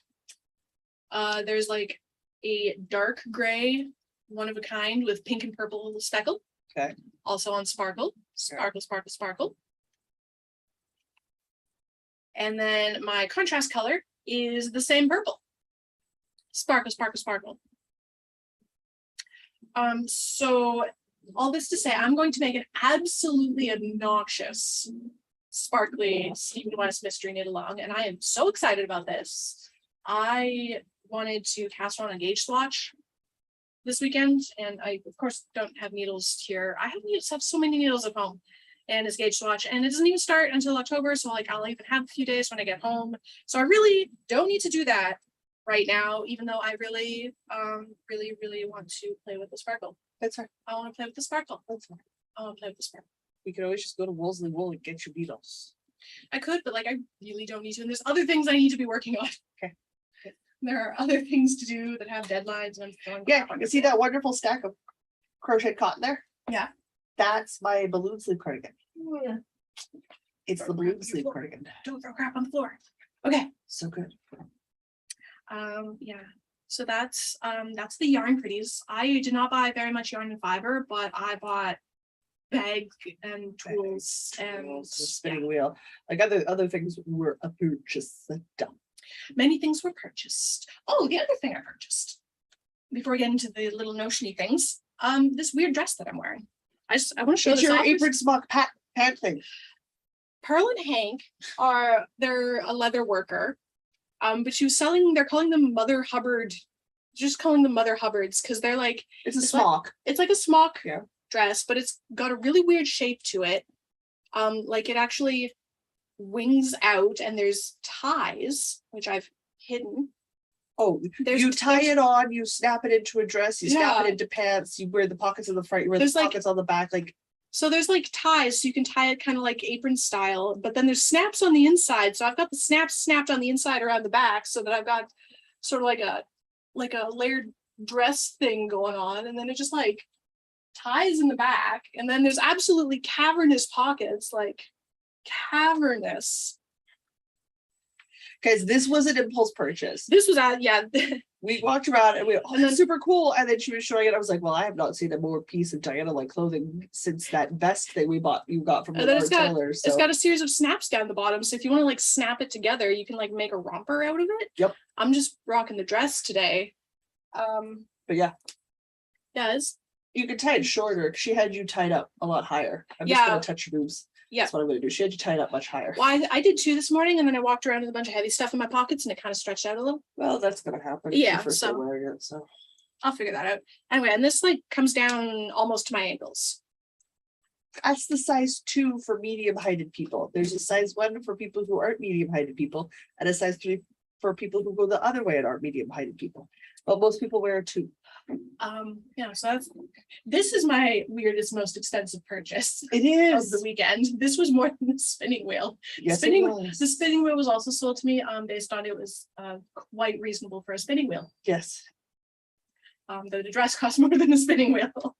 There's like a dark gray, one of a kind with pink and purple speckle. Okay. Also on sparkle. Sparkle, sparkle, sparkle. And then my contrast color is the same purple. Sparkle, sparkle, sparkle. So all this to say, I'm going to make an absolutely obnoxious, sparkly Stephen West mystery knit along, and I am so excited about this. I wanted to cast on a gauge swatch this weekend, and I of course don't have needles here. I have so many needles at home, and it's gauge swatch, and it doesn't even start until October, so like I'll even have a few days when I get home. So I really don't need to do that right now, even though I really really want to play with the sparkle. That's right. I want to play with the sparkle. That's right. I want to play with the sparkle. You could always just go to Wolseley Wool and get your needles. I could, but like I really don't need to. And there's other things I need to be working on. Okay. There are other things to do that have deadlines and Yeah, you see that wonderful stack of crochet cotton there? Yeah. That's my balloon sleeve cardigan. Yeah. It's the balloon sleeve cardigan. Don't throw crap on the floor. Okay. So good. Yeah. So that's the yarn pretties. I did not buy very much yarn and fiber, but I bought bag and tools and The spinning wheel. Like other things were a purchase. many things were purchased. Oh, the other thing I purchased before we get into the little notiony things, this weird dress that I'm wearing. I want to show It's this your off. apron smock pant thing. Pearl and Hank they're a leather worker. But they're calling them Mother Hubbard, just calling them Mother Hubbards because they're like, It's a It's like- smock. it's like a smock Yeah. dress, but it's got a really weird shape to it. Like it actually wings out and there's ties, which I've hidden. Oh, There's you tie it on, you snap it into a dress, you snap Yeah. it into pants, you wear the pockets on the front, you wear There's the like- pockets on the back. Like So there's like ties, so you can tie it kind of like apron style, but then there's snaps on the inside. So I've got the snaps snapped on the inside around the back so that I've got sort of like a layered dress thing going on. And then it just like ties in the back. And then there's absolutely cavernous pockets, like cavernous. because this was an impulse purchase. This was We walked around and we went, oh, And that's then- super cool. And then she was showing it. I was like, well, I have not seen a more piece of Diana like clothing since that vest thing you got from And the then Lord it's got- Taylor. So It's got a series of snaps down the bottom. So if you want to like snap it together, you can like make a romper out of it. Yep. I'm just rocking the dress today. but yeah, Yes. you could tie it shorter. She had you tied up a lot higher. I'm just Yeah. gonna touch your boobs. Yeah. That's what I'm gonna do. She had you tied up much higher. Well, I did too this morning, and then I walked around with a bunch of heavy stuff in my pockets, and it kind of stretched out a little. Well, that's gonna happen. It's Yeah, your first day so- wearing it, so I'll figure that out. Anyway, and this like comes down almost to my ankles. that's the size 2 for medium heighted people. There's a size 1 for people who aren't medium heighted people, and a size 3 for people who go the other way and aren't medium heighted people. But most people wear a 2. Yeah, so this is my weirdest, most expensive purchase It of is. the weekend. This was more than the spinning wheel. Yes, it spinning- was. The spinning wheel was also sold to me based on it was quite reasonable for a spinning wheel. Yes. Though the dress cost more than a spinning wheel.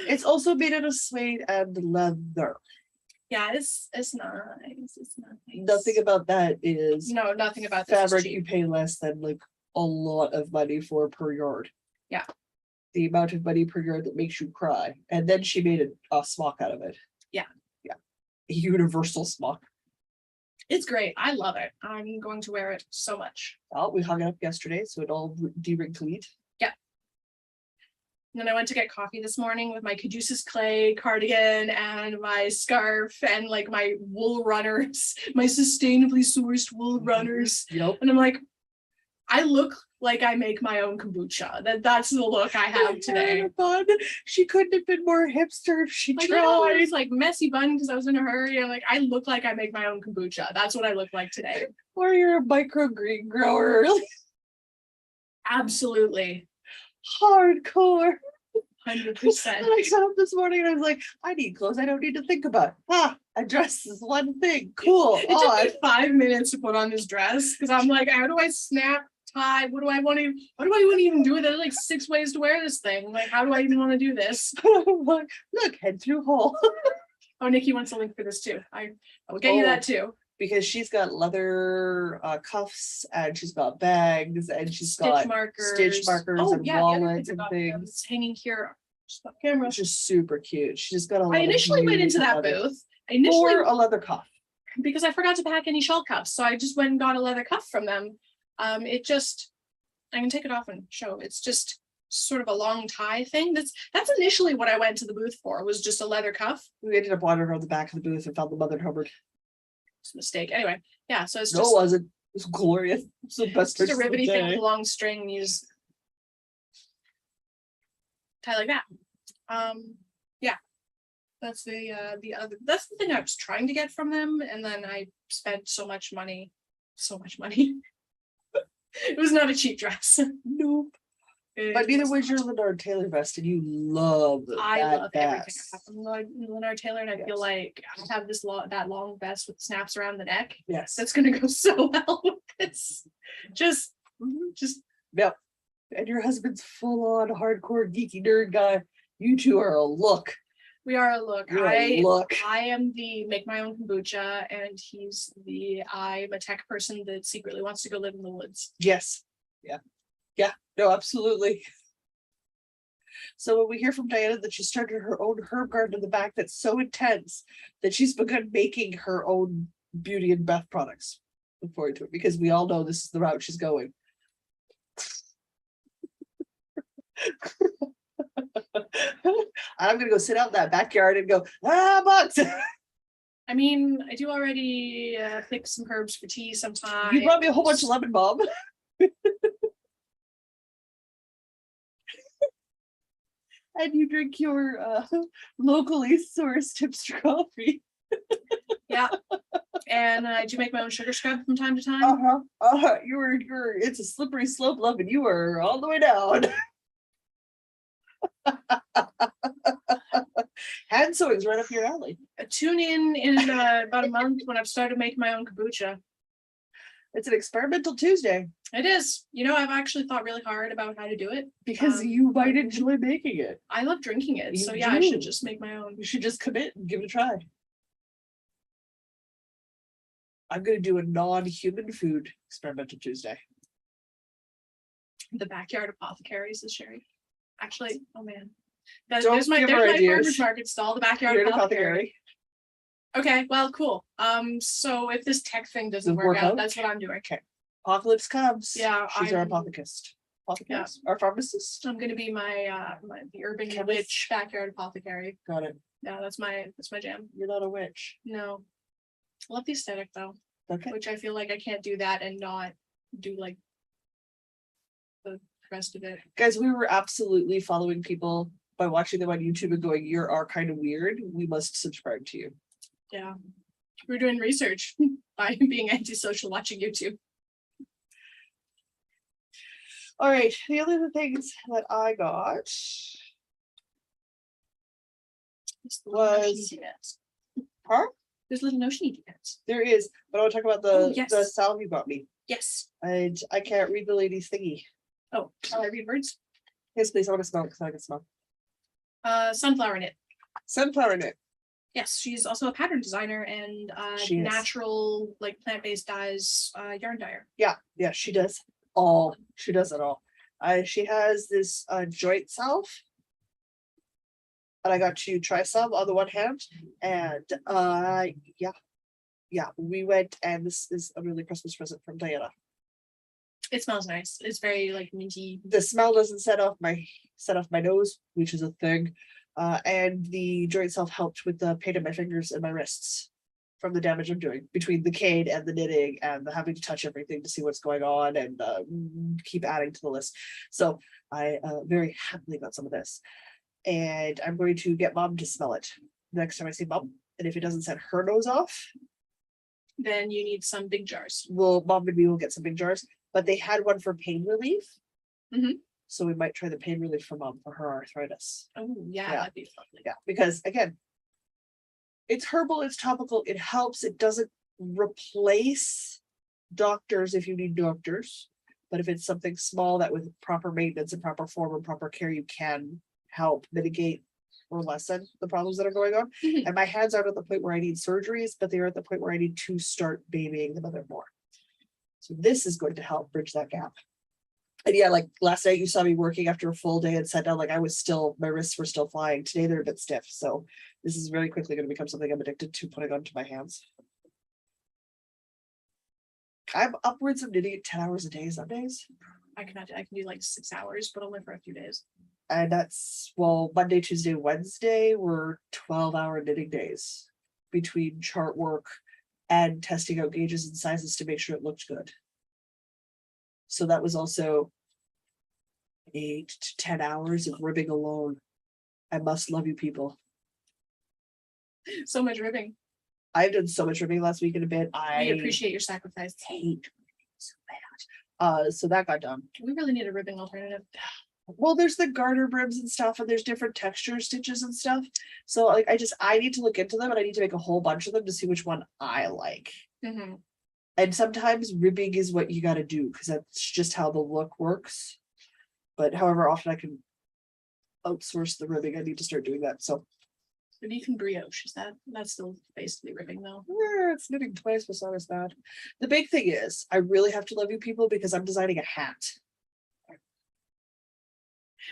It's also made out of suede and leather. Yeah, it's nice. It's nice. Nothing about that is No, nothing about this is fabric cheap. you pay less than like a lot of money for per yard. Yeah. The amount of money per yard that makes you cry. And then she made a smock out of it. Yeah. Yeah. A universal smock. It's great. I love it. I'm going to wear it so much. Oh, we hung it up yesterday, so it all de-wrinkled. And then I went to get coffee this morning with my Caduceus Clay cardigan and my scarf and like my wool runners, my sustainably sourced wool runners. Yep. And I'm like, I look like I make my own kombucha. That's the look I have today. Fun. She couldn't have been more hipster if she Like, I know, tried. it's like messy bun because I was in a hurry. I'm like, I look like I make my own kombucha. That's what I look like today. Or you're a microgreen grower. Absolutely. Hardcore. 100%. And I got up this morning and I was like, I need clothes I don't need to think about. A dress is one thing. Cool. It took On. me 5 minutes to put on this dress because I'm like, how do I snap tie. What do I want to even do with it? There's like 6 ways to wear this thing. Like, how do I even want to do this? Look, head through hole. Oh, Nikki wants a link for this too. I will get you that too. Because she's got leather cuffs and she's got bags and she's got stitch markers and wallets and things. It's hanging here. Just got camera. Which is super cute. She just got a. I initially went into that booth. For a leather cuff. Because I forgot to pack any shawl cuffs, so I just went and got a leather cuff from them. I can take it off and show. It's just sort of a long tie thing. That's initially what I went to the booth for, was just a leather cuff. We ended up wandering around the back of the booth and found the Mother Hubbard. It's a mistake. Anyway, yeah, so it's just. No, it wasn't. It was glorious. It's the best. Just a ribbony thing with a long string, and you just tie like that. Yeah. That's the thing I was trying to get from them, and then I spent so much money. It was not a cheap dress. Nope. But neither was your Leonard Taylor vest, and you love I love everything I have from Leonard Taylor, and I feel like I have that long vest with snaps around the neck. Yes, that's gonna go so well. It's just yep. And your husband's full on hardcore geeky nerd guy. You two are a look. We are a look. Look. I am the make my own kombucha, and I'm a tech person that secretly wants to go live in the woods. Yes. Yeah. No, absolutely. So when we hear from Diana that she started her own herb garden in the back, that's so intense that she's begun making her own beauty and bath products. Look forward to it, because we all know this is the route she's going. I'm gonna go sit out in that backyard and go, bugs. I mean, I do already pick some herbs for tea sometimes. You brought me a whole bunch of lemon balm. And you drink your locally sourced hipster coffee. Yeah. And I do make my own sugar scrub from time to time. It's a slippery slope, love, and you are all the way down. Hand sewing's right up your alley. Tune in about a month when I've started making my own kombucha. It's an experimental Tuesday. It is. I've actually thought really hard about how to do it. Because you might enjoy making it. I love drinking it. So I should just make my own. You should just commit and give it a try. I'm going to do a non-human food experimental Tuesday. The backyard apothecaries is Sherry. Actually, oh man. There's my farmer's market stall, the backyard apothecary. Okay, well, cool. So if this tech thing doesn't work out, that's what I'm doing. Okay. Apocalypse comes. Yeah. She's our apothecist. Yeah. Our pharmacist. I'm gonna be the urban witch backyard apothecary. Got it. Yeah, that's my jam. You're not a witch. No. I love the aesthetic though. Okay. Which I feel like I can't do that and not do like the rest of it. Guys, we were absolutely following people by watching them on YouTube and going, you are kind of weird. We must subscribe to you. Yeah. We're doing research by being antisocial watching YouTube. All right. The other things that I got was There's little notion pets. There is, but I want to talk about the salve you got me. Yes. And I can't read the lady's thingy. Oh, shall I read words? Yes, please. I want to smell because I can smell. Sunflower knit. Sunflower knit. Yes, she's also a pattern designer and natural, like plant-based dyes yarn dyer. Yeah, she does all. She does it all. She has this joint salve. And I got to try some on the one hand. And we went, and this is a really Christmas present from Diana. It smells nice. It's very like minty. The smell doesn't set off my nose, which is a thing. And the joint salve helped with the pain in my fingers and my wrists from the damage I'm doing between the cane and the knitting and the having to touch everything to see what's going on and keep adding to the list. So I very happily got some of this. And I'm going to get Mom to smell it next time I see Mom. And if it doesn't set her nose off, then you need some big jars. Mom and me will get some big jars. But they had one for pain relief. Mm-hmm. So we might try the pain relief for Mom for her arthritis. Oh, yeah, that'd be lovely. Yeah, because again, it's herbal, it's topical, it helps. It doesn't replace doctors if you need doctors, But if it's something small that with proper maintenance and proper form and proper care, you can help mitigate or lessen the problems that are going on. Mhm. And my hands aren't at the point where I need surgeries, but they are at the point where I need to start babying the mother more. So this is going to help bridge that gap. And yeah, like last night you saw me working after a full day and sat down, like I was still, my wrists were still flying. Today they're a bit stiff. So this is very quickly going to become something I'm addicted to putting onto my hands. I'm upwards of knitting 10 hours a day some days. I can do like 6 hours, but only for a few days. And that's, well, Monday, Tuesday, Wednesday were 12-hour knitting days between chart work and testing out gauges and sizes to make sure it looked good. So that was also 8 to 10 hours of ribbing alone. I must love you people. So much ribbing. I've done so much ribbing last week in a bit. We I appreciate your sacrifice. hate so bad. So that got done. We really need a ribbing alternative. Well, there's the garter brims and stuff, and there's different texture stitches and stuff. So like I need to look into them, and I need to make a whole bunch of them to see which one I like. Mm-hmm. And sometimes ribbing is what you got to do because that's just how the look works. But however often I can outsource the ribbing, I need to start doing that. So Maybe you can brioche. That's still basically ribbing though? it's knitting twice, but not as bad. The big thing is I really have to love you people because I'm designing a hat.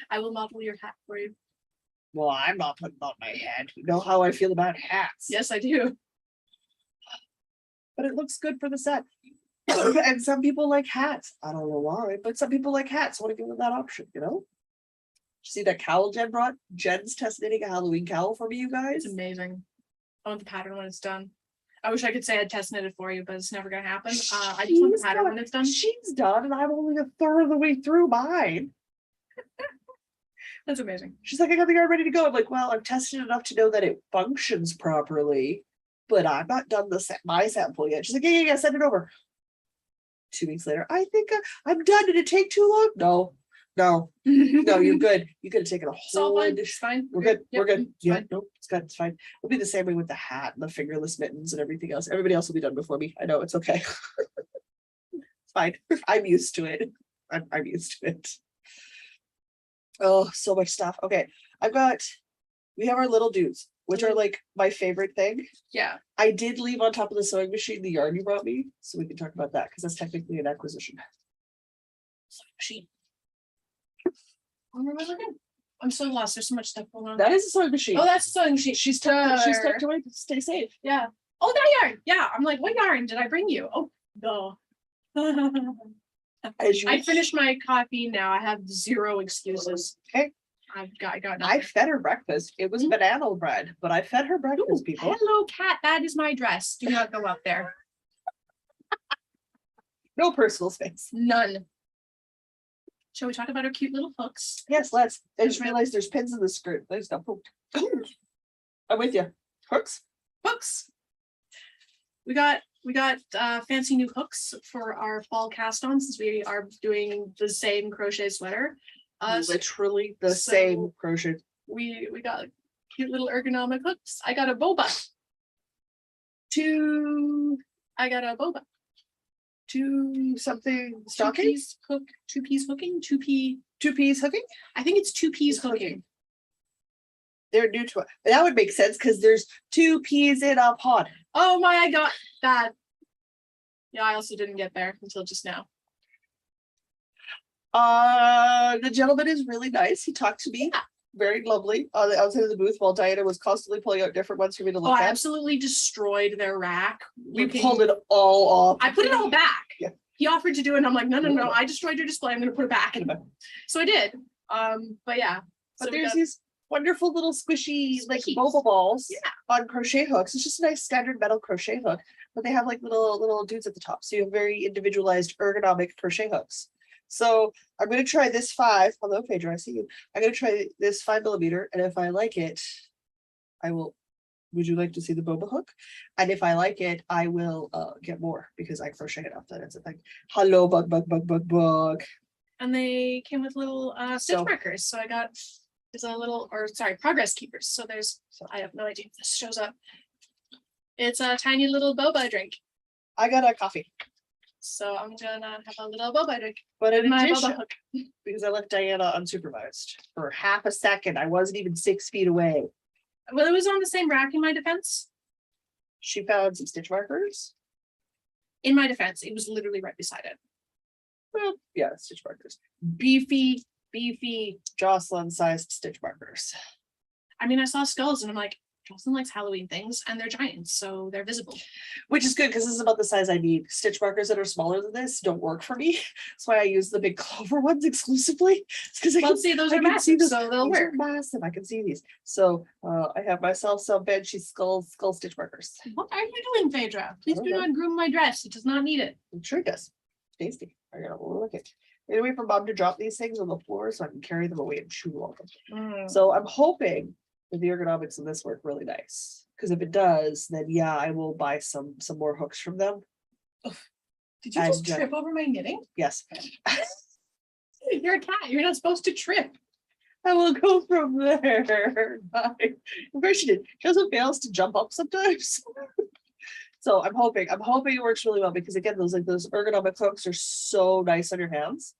I will model your hat for you. Well, I'm not putting on my head. You know how I feel about hats. Yes, I do. But it looks good for the set. And some people like hats. I don't know why, but some people like hats. I want to give them that option, you know? See that cowl Jen brought? Jen's test knitting a Halloween cowl for me, you guys. It's amazing. I want the pattern when it's done. I wish I could say I'd test knit it for you, but it's never gonna happen. I just want the pattern when it's done. She's done, and I'm only a third of the way through mine. That's amazing. She's like, I got the yarn ready to go. I'm like, well, I've tested enough to know that it functions properly, but I'm not done my sample yet. She's like, yeah, send it over. 2 weeks later, I think I'm done. Did it take too long? No, you're good. You could have taken a It's all whole fine. edition. It's fine. We're good. Yep, We're good. it's Yeah, fine. nope, it's good. It's fine. It'll be the same way with the hat and the fingerless mittens and everything else. Everybody else will be done before me. I know it's okay. It's fine. I'm used to it. I'm used to it. Oh, so much stuff. Okay, we have our little dudes, which are like my favorite thing. Yeah. I did leave on top of the sewing machine the yarn you brought me, so we can talk about that because that's technically an acquisition. Sewing machine. Where am I looking? I'm so lost. There's so much stuff going on. That is a sewing machine. Oh, that's a sewing machine. She's tucked away to stay safe. Yeah. Oh, that yarn. Yeah. I'm like, what yarn did I bring you? Oh, no. I finished my coffee now. I have zero excuses. Okay. I got I nothing. fed her breakfast. It was banana bread, but I fed her breakfast, Ooh, people. hello, cat. That is my dress. Do not go up there. No personal space. None. Shall we talk about our cute little hooks? Yes, let's. I just realized there's pins in the skirt. Please don't poke. I'm with you. Hooks. Hooks. We got fancy new hooks for our fall cast on since we are doing the same crochet sweater. Literally the so same crochet. We got cute little ergonomic hooks. I got a boba. I got a boba. To something stocking. Two piece hooking. 2Ps hooking. I think it's 2 P's hooking. They're new to it. That would make sense because there's 2 peas in a pod. Oh my, I got that. Yeah, I also didn't get there until just now. The gentleman is really nice. He talked to me. Yeah. Very lovely on the outside of the booth while Diana was constantly pulling out different ones for me to Oh, look I at. absolutely destroyed their rack. We pulled it all off. I put it all back. Yeah. He offered to do it, and I'm like, no. I destroyed your display. I'm gonna put it back. So I did. But yeah. But So we there's got- these wonderful little squishy like Squishies. boba balls Yeah. on crochet hooks. It's just a nice standard metal crochet hook, but they have like little dudes at the top. So you have very individualized ergonomic crochet hooks. So I'm going to try this 5. Hello, Phaedra, I see you. I'm going to try this 5mm, and if I like it, I will. Would you like to see the boba hook? And if I like it, I will get more because I crochet enough that it's a thing. Hello, bug. And they came with little stitch So- markers. So I got progress keepers. So I have no idea if this shows up. It's a tiny little boba drink. I got a coffee. So I'm gonna have a little boba to But in my addition, boba hook. because I left Diana unsupervised for half a second, I wasn't even 6 feet away. Well, it was on the same rack in my defense. She found some stitch markers. In my defense, it was literally right beside it. Well, yeah, stitch markers. Beefy, Jocelyn-sized stitch markers. I mean, I saw skulls and I'm like, Jocelyn likes Halloween things and they're giants, so they're visible. Which is good because this is about the size I need. Stitch markers that are smaller than this don't work for me. That's why I use the big clover ones exclusively. Because Well, see, those are massive, so they'll these are work. massive. I can see these. So I have myself some Banshee skull stitch markers. What are you doing, Phaedra? Please do Okay. not groom my dress. It does not need it. I'm sure it does. Tasty. I gotta look at. Wait for Mom to drop these things on the floor so I can carry them away and chew on them. So I'm hoping that the ergonomics of this work really nice. Because if it does, then yeah, I will buy some more hooks from them. Did you just trip over my knitting? Yes. You're a cat. You're not supposed to trip. I will go from there. Bye. Of course she did. She also fails to jump up sometimes. So I'm hoping it works really well because again, those ergonomic hooks are so nice on your hands.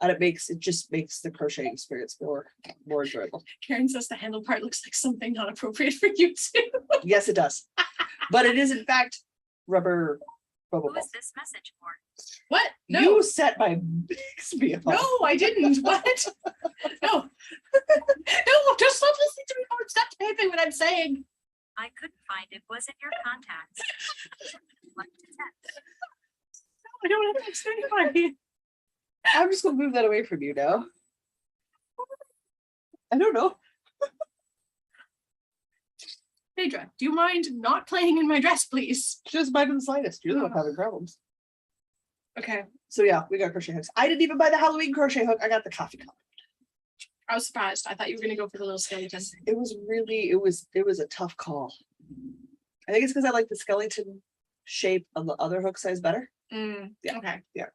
And it just makes the crocheting experience more enjoyable. Karen says the handle part looks like something not appropriate for you too. Yes, it does. But it is in fact rubber bubble Who ball. is this message for? What? No, You set my Bixby up. no, I didn't. What? No. No, just stop listening to me. Stop typing what I'm saying. I couldn't find it. Was in your contacts. 1 to 10. I don't understand anybody. I'm just gonna move that away from you now. I don't know. Phaedra, do you mind not playing in my dress, please? Just by the slightest. You're the one having problems. Okay. So yeah, we got crochet hooks. I didn't even buy the Halloween crochet hook. I got the coffee cup. I was surprised. I thought you were gonna go for the little skeleton. It was a tough call. I think it's because I like the skeleton shape of the other hook size better. Yeah. Okay. Yeah.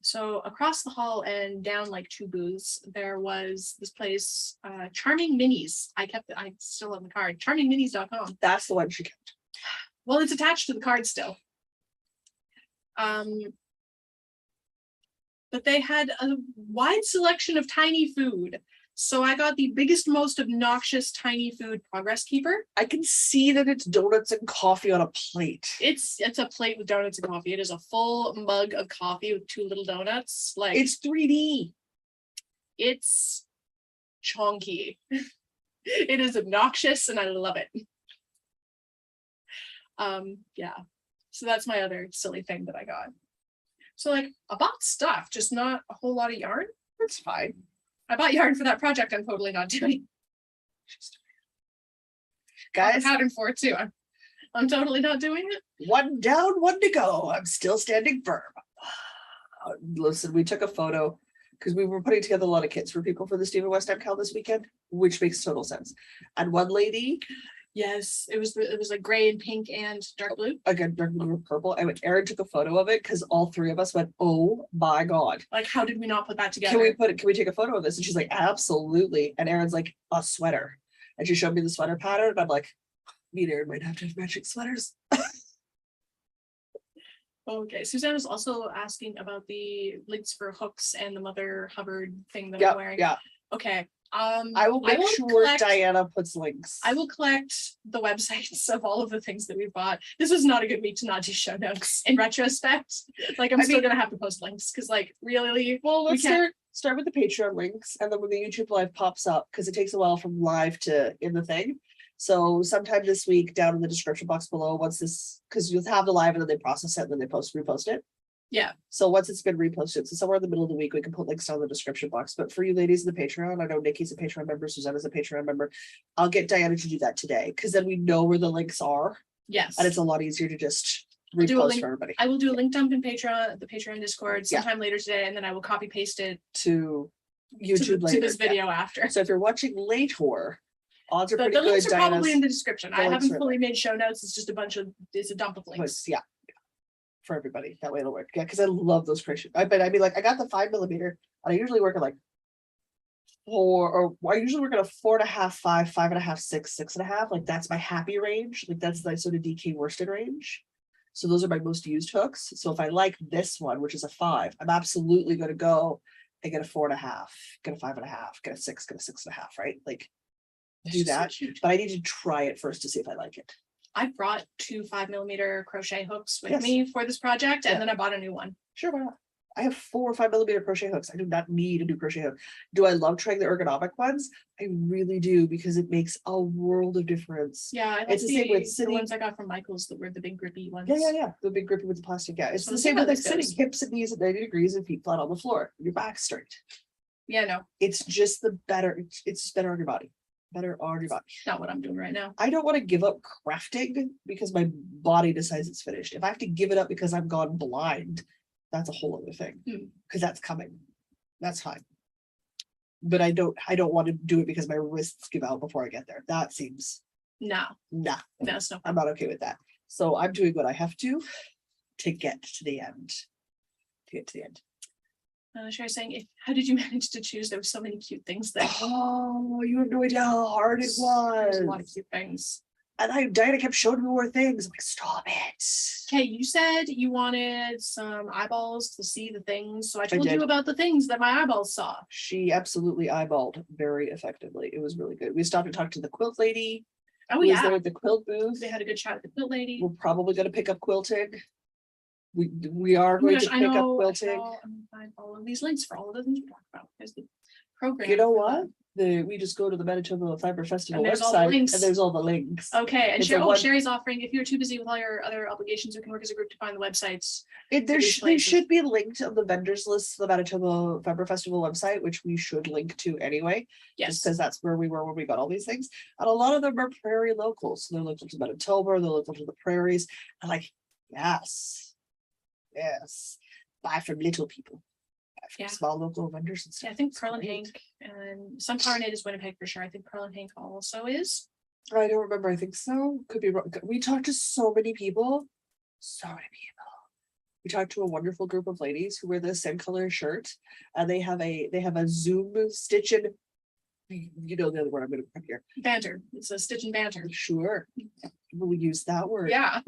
So across the hall and down like 2 booths, there was this place, Charming Minis. I still have the card, charmingminis.com. That's the one she kept. Well, it's attached to the card still. But they had a wide selection of tiny food. So I got the biggest, most obnoxious tiny food progress keeper. I can see that it's donuts and coffee on a plate. It's a plate with donuts and coffee. It is a full mug of coffee with 2 little donuts. Like It's 3D. it's chonky. It is obnoxious and I love it. Yeah. So that's my other silly thing that I got. So like I bought stuff, just not a whole lot of yarn. That's fine. I bought yarn for that project I'm totally not doing. Guys, Pattern for it too. I'm totally not doing it. 1 down, 1 to go. I'm still standing firm. Listen, we took a photo because we were putting together a lot of kits for people for the Stephen West Cal this weekend, which makes total sense. And one lady, Yes, it was like gray and pink and dark blue. again, dark blue and purple. And Erin took a photo of it because all 3 of us went, "Oh my god." Like, how did we not put that together? Can we take a photo of this? And she's like, absolutely. And Erin's like, a sweater. And she showed me the sweater pattern. And I'm like, me and Erin might have to have matching sweaters. Okay, Suzanne is also asking about the links for hooks and the Mother Hubbard thing that Yeah, I'm wearing. yeah. Okay. I will make sure collect- Diana puts links. I will collect the websites of all of the things that we bought. This was not a good week to not do show notes in retrospect. Like I'm still gonna have to post links because like really Well, let's can't- start with the Patreon links, and then when the YouTube live pops up, because it takes a while from live to in the thing. So sometime this week, down in the description box below, once this, because you'll have the live and then they process it and then they repost it. Yeah. So once it's been reposted, so somewhere in the middle of the week, we can put links down in the description box. But for you ladies in the Patreon, I know Nikki's a Patreon member, Susanna's a Patreon member. I'll get Diana to do that today, because then we know where the links are, yes. and it's a lot easier to just do a repost link- for everybody I will do a link dump in Patreon, the Patreon Discord Yeah. sometime later today, and then I will copy paste it to to, YouTube to later. this Yeah. video after. So if you're watching later, odds are The, pretty the links good. are probably Diana's in the description. the I links haven't are fully made show notes. It's just it's a dump of links. was yeah for everybody. That way it'll work. Yeah, because I love those crochet. I mean, like I got the 5mm, and I usually work at like 4, or I usually work at a 4.5, 5, 5.5, 6, 6.5. Like that's my happy range. Like that's the sort of DK worsted range. So those are my most used hooks. So if I like this one, which is a 5, I'm absolutely going to go and get a 4.5, get a 5.5, get a 6, get a 6.5, right? Like It's do just so that. cute. But I need to try it first to see if I like it. I brought 2 5mm crochet hooks with Yes. me for this project, Yeah. and then I bought a new one. Sure, why not? I have 4 or 5mm crochet hooks. I do not need a new crochet hook. Do I love trying the ergonomic ones? I really do, because it makes a world of difference. Yeah, I like It's the same with the sitting. ones I got from Michael's that were the big grippy ones. Yeah. The big grippy with the plastic. Yeah, it's So the we'll see same how with like this sitting, goes. hips and knees at 90 degrees and feet flat on the floor. Your back straight. Yeah, no, It's just the better. It's just better on your body. Better on your body. not what I'm doing right now. I don't want to give up crafting because my body decides it's finished. If I have to give it up because I've gone blind, that's a whole other thing. Hmm. Because that's coming. That's fine. But I don't want to do it because my wrists give out before I get there. That seems No, nah. that's no. I'm not okay with that. So I'm doing what I have to get to the end. To get to the end. Sherry saying, how did you manage to choose? There were so many cute things there. Oh, you have no idea how hard it There's a lot of was. cute things. And Diana kept showing me more things. I'm like, stop it. Okay, you said you wanted some eyeballs to see the things, so I told you did. about the things that my eyeballs saw. She absolutely eyeballed very effectively. It was really good. We stopped and talked to the quilt lady. Oh who was yeah, there at the quilt booth. they had a good chat with the quilt lady. We're probably going to pick up quilting. We are Oh my going gosh, to I pick up know. quilting. I'm gonna find all of these links for all of the things we talked about. There's the program. You know for what? We just go to the Manitoba Fibre Festival And there's all the website links. and there's all the links. Okay, and It's a Sherry, one- Sherry's offering, if you're too busy with all your other obligations, we can work as a group to find the websites. They these they places. should be linked on the vendors list, the Manitoba Fibre Festival website, which we should link to anyway, just Yes, because that's where we were when we got all these things. And a lot of them are prairie locals. So they're local to Manitoba, they're local to the prairies. And like, yes, buy from little people. Buy from Yeah. small local vendors and stuff. yeah, I think It's Pearl and great. Hank and Sunflower Nate is Winnipeg for sure. I think Pearl and Hank also is. I don't remember. I think so. Could be wrong. We talked to so many people. So many people. We talked to a wonderful group of ladies who wear the same color shirt, and they have a Zoom stitch and you know the other word I'm going to put here. Banter. It's a stitch and banter. Sure, we'll use that word. Yeah.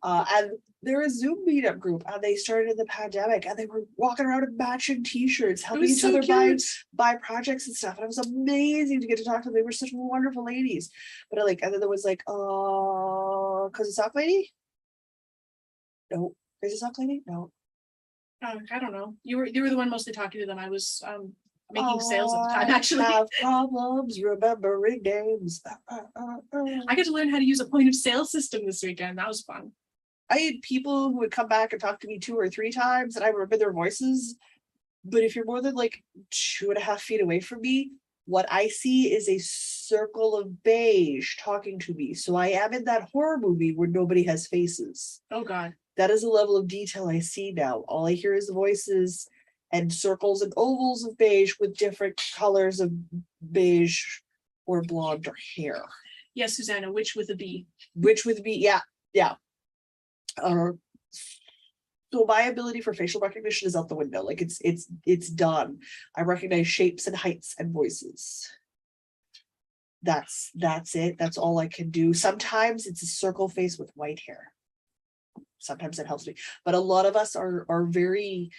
And they're a Zoom meetup group, and they started in the pandemic, and they were walking around in matching T-shirts, It helping was each so other cute. buy projects and stuff. And it was amazing to get to talk to them. They were such wonderful ladies. But and then there was like, because it's sock lady. No, is it sock lady? No. I don't know. You were the one mostly talking to them. I was making sales at the time, actually. I have problems remembering names. I got to learn how to use a point of sale system this weekend. That was fun. I had people who would come back and talk to me 2 or 3 times, and I remember their voices. But if you're more than like 2.5 feet away from me, what I see is a circle of beige talking to me. So I am in that horror movie where nobody has faces. Oh God. That is a level of detail I see now. All I hear is the voices and circles and ovals of beige with different colors of beige or blonde or hair. Yes, Susanna, which with a B. Which would be, yeah. So my ability for facial recognition is out the window. Like it's done. I recognize shapes and heights and voices. That's it. That's all I can do. Sometimes it's a circle face with white hair. Sometimes it helps me. But a lot of us are very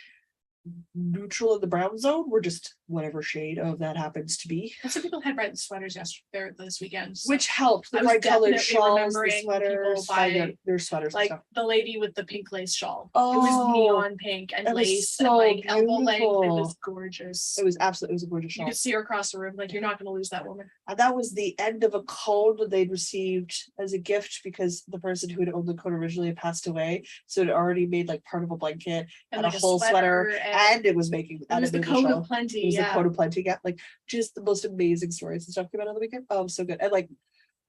neutral in the brown zone. We're just whatever shade of that happens to be. And some people had red sweaters yesterday this weekend. So Which helped. The I was bright colored definitely shawls, the remembering sweaters, people buy, their sweaters and like stuff. the lady with the pink lace shawl. Oh, It was neon pink and it was lace and so like elbow length. It beautiful. was gorgeous. It was a gorgeous You shawl. could see her across the room. Like, you're not going to lose that woman. And that was the end of a cone that they'd received as a gift because the person who had owned the cone originally had passed away. So it already made like part of a blanket and like a whole sweater, and it was making it was the coat of plenty. It was the Yeah. coat of plenty. Yeah, like just the most amazing stories and stuff came out on the weekend. Oh, so good. And like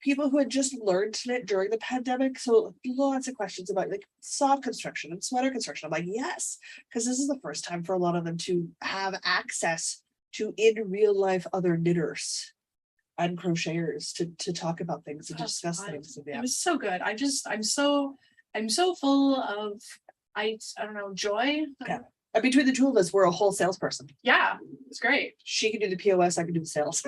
people who had just learned it during the pandemic. So lots of questions about like soft construction and sweater construction. I'm like, yes, because this is the first time for a lot of them to have access to in real life other knitters and crocheters to talk about things and Oh, discuss God. things. And It yeah, was so good. I'm so full of I don't know, joy. Yeah. And between the two of us, we're a whole salesperson. Yeah, it's great. She can do the POS, I can do the sales.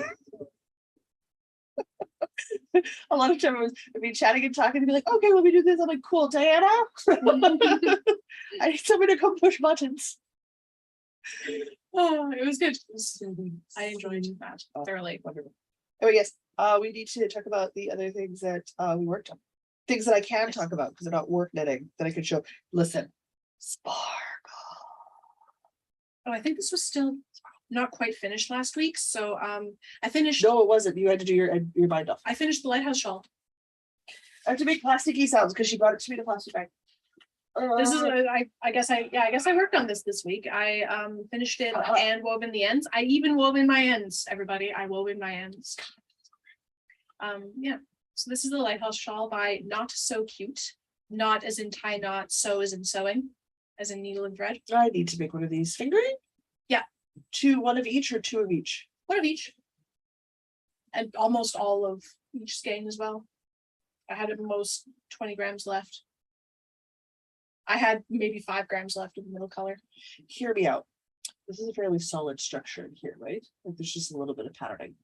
A lot of times I'd be chatting and talking and be like, okay, let me do this. I'm like, cool, Diana. I need someone to come push buttons. Oh, it was good. I enjoyed that thoroughly. Wonderful. Oh, yes, we need to talk about the other things that we worked on. Things that I can talk about because they're not work knitting that I can show. Listen, Sparkle. Oh, I think this was still not quite finished last week, so I finished. No, it wasn't. You had to do your bind off. I finished the lighthouse shawl. I have to make plasticky sounds because she brought it to me in a plastic bag. This is I guess I worked on this week. I finished it and wove in the ends. I even wove in my ends, everybody. I wove in my ends. Yeah. So this is the lighthouse shawl by Not So Cute. Not as in tie knot, sew as in sewing, as in needle and thread. I need to make one of these. Fingering? Yeah. One of each or two of each? One of each. And almost all of each skein as well. I had at most 20 grams left. I had maybe 5 grams left of the middle color. Hear me out. This is a fairly solid structure in here, right? Like there's just a little bit of patterning.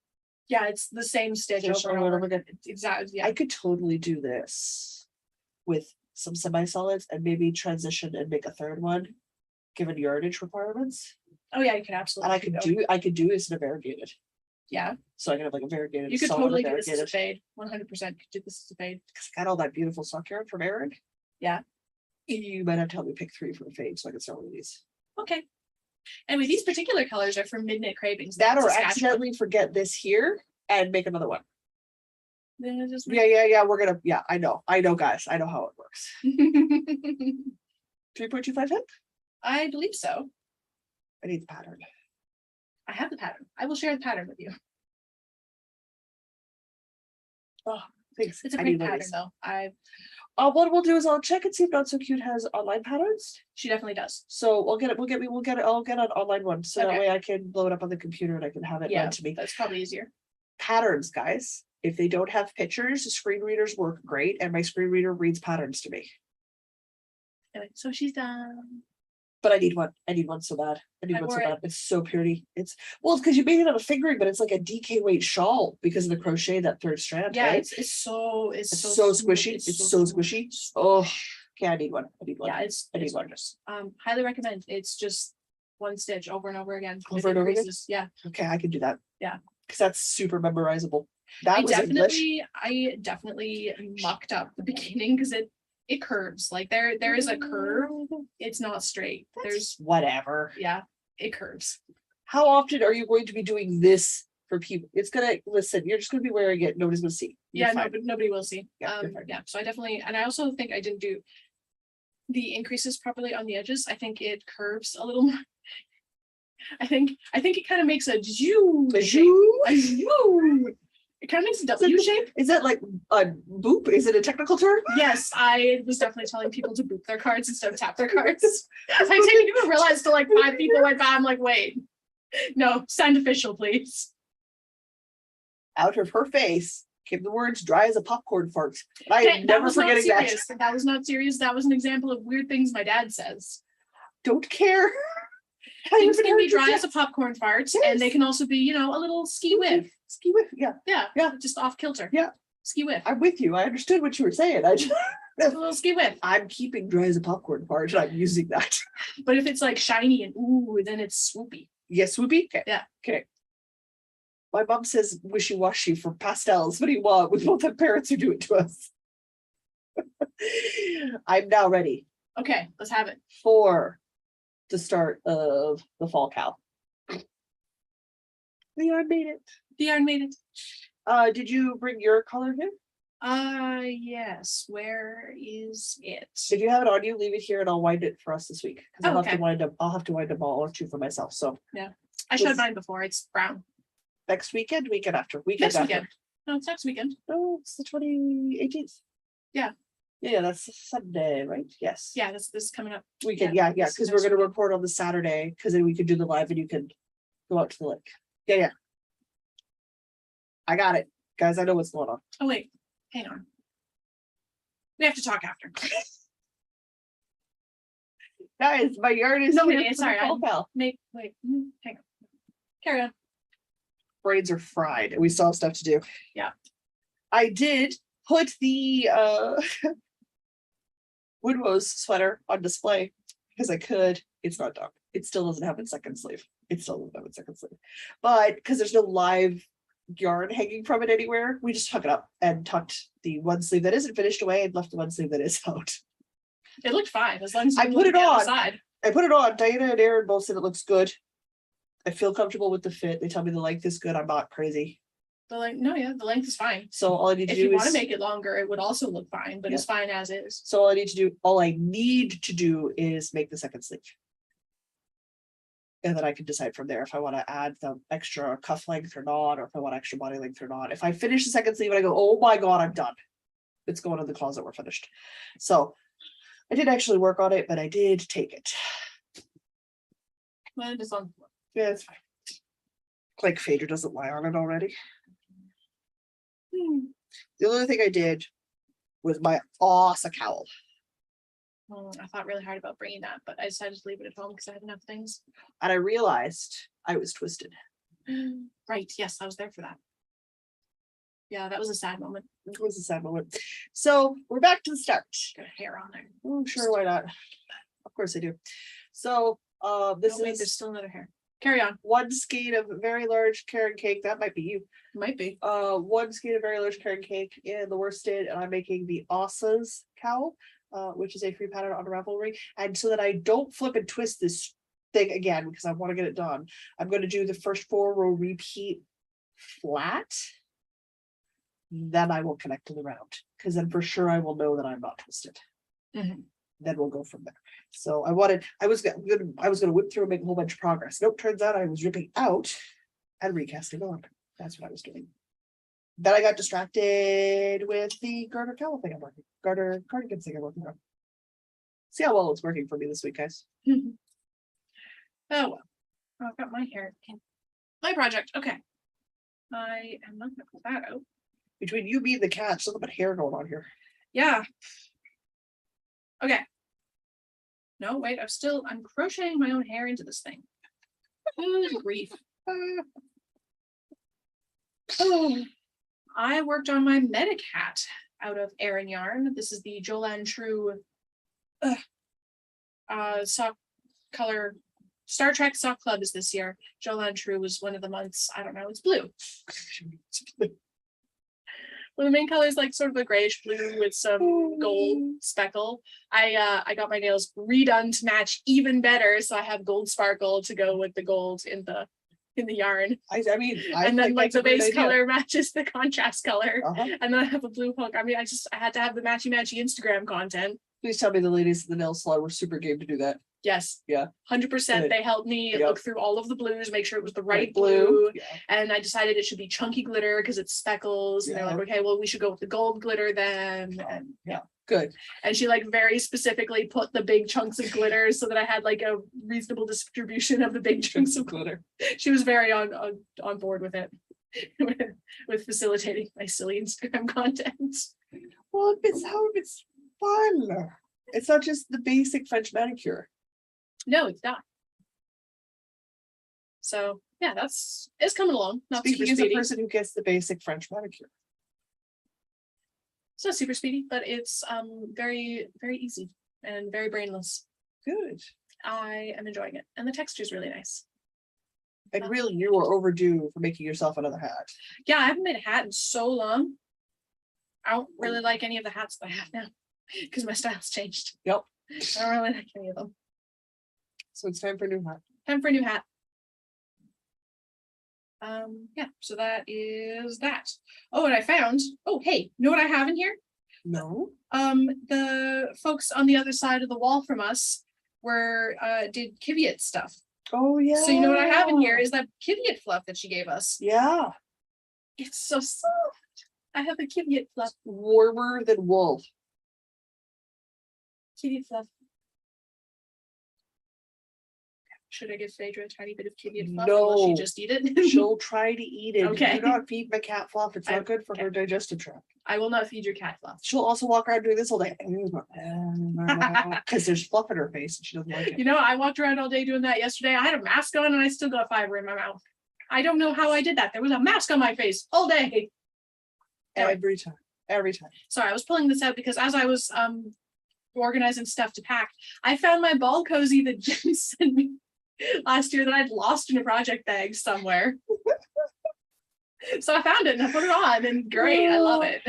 Yeah, it's the same stitch Stitch over and over and over over again. Exactly. Yeah. I could totally do this with some semi-solids and maybe transition and make a third one, given yardage requirements. Oh yeah, you could absolutely. And I could do this in a variegated. Yeah. So I can have like a variegated. You could solid totally and do this as a variegated. fade. 100% could do this as a fade. Because I got all that beautiful sock yarn from Aaron. Yeah. You might have to help me pick 3 for a fade so I can start one of these. Okay. Anyway, these particular colors are from Midnight Cravings. That or Saskatchewan. accidentally forget this here and make another one. Then I just Yeah. I know, guys. I know how it works. 3.25 hip? I believe so. I need the pattern. I have the pattern. I will share the pattern with you. Oh, thanks. It's a I great need one of pattern these. though. What we'll do is I'll check and see if Not So Cute has online patterns. She definitely does. So I'll get an online one. So that Okay. way I can blow it up on the computer and I can have it Yeah, read to me. that's probably easier. Patterns, guys. If they don't have pictures, screen readers work great, and my screen reader reads patterns to me. Anyway, so she's done. But I need one. I need one so bad. I need I one so wore it. bad. It's so pretty. It's because you made it out of fingering, but it's like a DK weight shawl because of the crochet, that third strand. Yeah, right? it's so squishy. smooth. It's so squishy. Oh, okay. I need one. I need one. Yeah, it's I need one. gorgeous. Highly recommend. It's just one stitch over and over again. with Over and over again? increases. Yeah. Okay, I can do that. Yeah. Because that's super memorizable. That I was English. definitely mucked up the beginning because it curves. Like there is a curve. It's not straight. There's Whatever. yeah, it curves. How often are you going to be doing this for people? It's gonna listen. You're just gonna be wearing it. Nobody's gonna see. You're Yeah, no, fine. but nobody will see. Yeah, you're fine. Yeah. So I definitely, and I also think I didn't do the increases properly on the edges. I think it curves a little more. I think it kind of makes a zoo A shape. zoo? A zoo. It kind of makes a W shape. Is that like a boop? Is it a technical term? Yes, I was definitely telling people to boop their cards instead of tap their cards. I didn't even realize till like 5 people went by. I'm like, wait, no, signed official, please. Out of her face came the words "dry as a popcorn fart." I Okay, am never was not forgetting that. serious. That was not serious. That was an example of weird things my dad says. Don't care. Things can be dry as a popcorn fart, Yes. and they can also be, a little ski whiff. Ski whiff. Yeah, Yeah, just off kilter. Yeah. Ski whiff. I'm with you. I understood what you were saying. A little ski whiff. I'm keeping dry as a popcorn fart. And I'm using that. But if it's like shiny and ooh, then it's swoopy. Yes, Swoopy. Okay. Yeah. Okay. My mom says wishy-washy for pastels. What do you want? With both the parents who do it to us. I'm now ready Okay, let's have it. for the start of the fall cow. The yarn made it. The yarn made it. Did you bring your color here? Yes. Where is it? If you have it on you, leave it here and I'll wind it for us this week. Because Oh, I'll have okay. to wind up. I'll have to wind a ball or two for myself. So I showed this- mine before. It's brown. next weekend, weekend after, Next after. weekend. No, it's next weekend. No, it's the 18th. Yeah. Yeah, that's Sunday, right? Yes. Yeah, this is coming up. Weekend, Yeah, yeah, this is because we're next gonna weekend. report on the Saturday, because then we could do the live and you can go out to the lake. Yeah. I got it. Guys, I know what's going on. Oh wait, hang on. We have to talk after. Guys, my yarn is No, here wait, for sorry, the fall pal. Wait, hang on. Carry on. Brains are fried and we still have stuff to do. Yeah. I did put the Woodrose sweater on display because I could. It's not done. It still doesn't have its second sleeve. It still doesn't have its second sleeve. But because there's no live yarn hanging from it anywhere, we just hung it up and tucked the one sleeve that isn't finished away and left the one sleeve that is out. It looked fine as long as you I didn't put look it at the other on. side. I put it on. Diana and Aaron both said it looks good. I feel comfortable with the fit. They tell me the length is good. I'm not crazy. The length, no, yeah, the length is fine. So all I need to If do you want is to make it longer, it would also look fine, but it's fine as is. so all I need to do is make the second sleeve. And then I can decide from there if I want to add the extra cuff length or not, or if I want extra body length or not. If I finish the second sleeve and I go, oh my God, I'm done. It's going in the closet, we're finished. So I did actually work on it, but I did take it. Well, it is on. Yeah, it's fine. Like Phaedra doesn't lie on it already. The other thing I did was my awesome cowl. I thought really hard about bringing that, but I decided to leave it at home because I had enough things. And I realized I was twisted. Right, yes, I was there for that. Yeah, that was a sad moment. It was a sad moment. So we're back to the start. Got hair on there. Oh, sure, why not? Of course I do. So this Oh, wait, is there's still another hair. Carry on. one skein of very large carrot cake. That might be you. Might be. One skein of very large carrot cake in the worsted, and I'm making the Ossa's cowl, which is a free pattern on Ravelry. And so that I don't flip and twist this thing again, because I want to get it done, I'm going to do the first 4-row repeat flat. Then I will connect to the round, because then for sure I will know that I'm not twisted. Mhm. Then we'll go from there. So I was gonna whip through and make a whole bunch of progress. Nope, turns out I was ripping out and recasting on. That's what I was doing. Then I got distracted with the garter cowl thing I'm working, garter cardigan thing I'm working on. See how well it's working for me this week, guys. Oh, well. I've got my hair. My project, okay. I am not gonna pull that out. Between you, me, and the cat, something about hair going on here. Yeah. Okay. No, wait, I'm crocheting my own hair into this thing. Good grief. Oh, I worked on my medic hat out of Aran yarn. This is the Jolan True sock color. Star Trek Sock Club is this year. Jolan True was one of the months. I don't know, it's blue. Well, the main color is like sort of a grayish blue with some gold speckle. I got my nails redone to match even better, so I have gold sparkle to go with the gold in the yarn. I mean, And then think like that's a the great base idea. color matches the contrast color. Uh-huh. And then I have a blue hook. I mean, I had to have the matchy Instagram content. Please tell me the ladies in the nail salon were super game to do that. Yes. Yeah. 100%. Good. They helped me Yep. look through all of the blues, make sure it was the right Like blue. Yeah. And I decided it should be chunky glitter because it's speckles. And they're like, Yeah. okay, well, we should go with the gold glitter then. And Yeah. Good. And she like very specifically put the big chunks of glitter so that I had like a reasonable distribution of the big chunks of glitter. She was very on board with it, with facilitating my silly Instagram content. Well, it's fun. It's not just the basic French manicure. No, it's not. So yeah, it's coming along. Not Speaking super as a speedy. person who gets the basic French manicure. It's not super speedy, but it's very, very easy and very brainless. Good. I am enjoying it. And the texture is really nice. And really, you are overdue for making yourself another hat. Yeah, I haven't made a hat in so long. I don't really like any of the hats that I have now because my style's changed. Yep. I don't really like any of them. So it's time for a new hat. Time for a new hat. Yeah, so that is that. Oh, and I found, oh, hey, you know what I have in here? No. The folks on the other side of the wall from us did Kiviot stuff. Oh, yeah. So you know what I have in here is that Kiviot fluff that she gave us. Yeah. It's so soft. I have the Kiviot fluff. Warmer than wool. Kiviot fluff. Should I give Phaedra a tiny bit of Kiviot fluff? Or will she No. just eat it? She'll try to eat it. Okay. Do not feed my cat fluff. It's not good for her digestive tract. I will not feed your cat fluff. She'll also walk around doing this all day. Because there's fluff in her face and she doesn't like it. You know, I walked around all day doing that yesterday. I had a mask on and I still got fiber in my mouth. I don't know how I did that. There was a mask on my face all day. Every time. Sorry, I was pulling this out because as I was organizing stuff to pack, I found my ball cozy that Jen sent me last year that I'd lost in a project bag somewhere. So I found it and I put it on and great, I love it.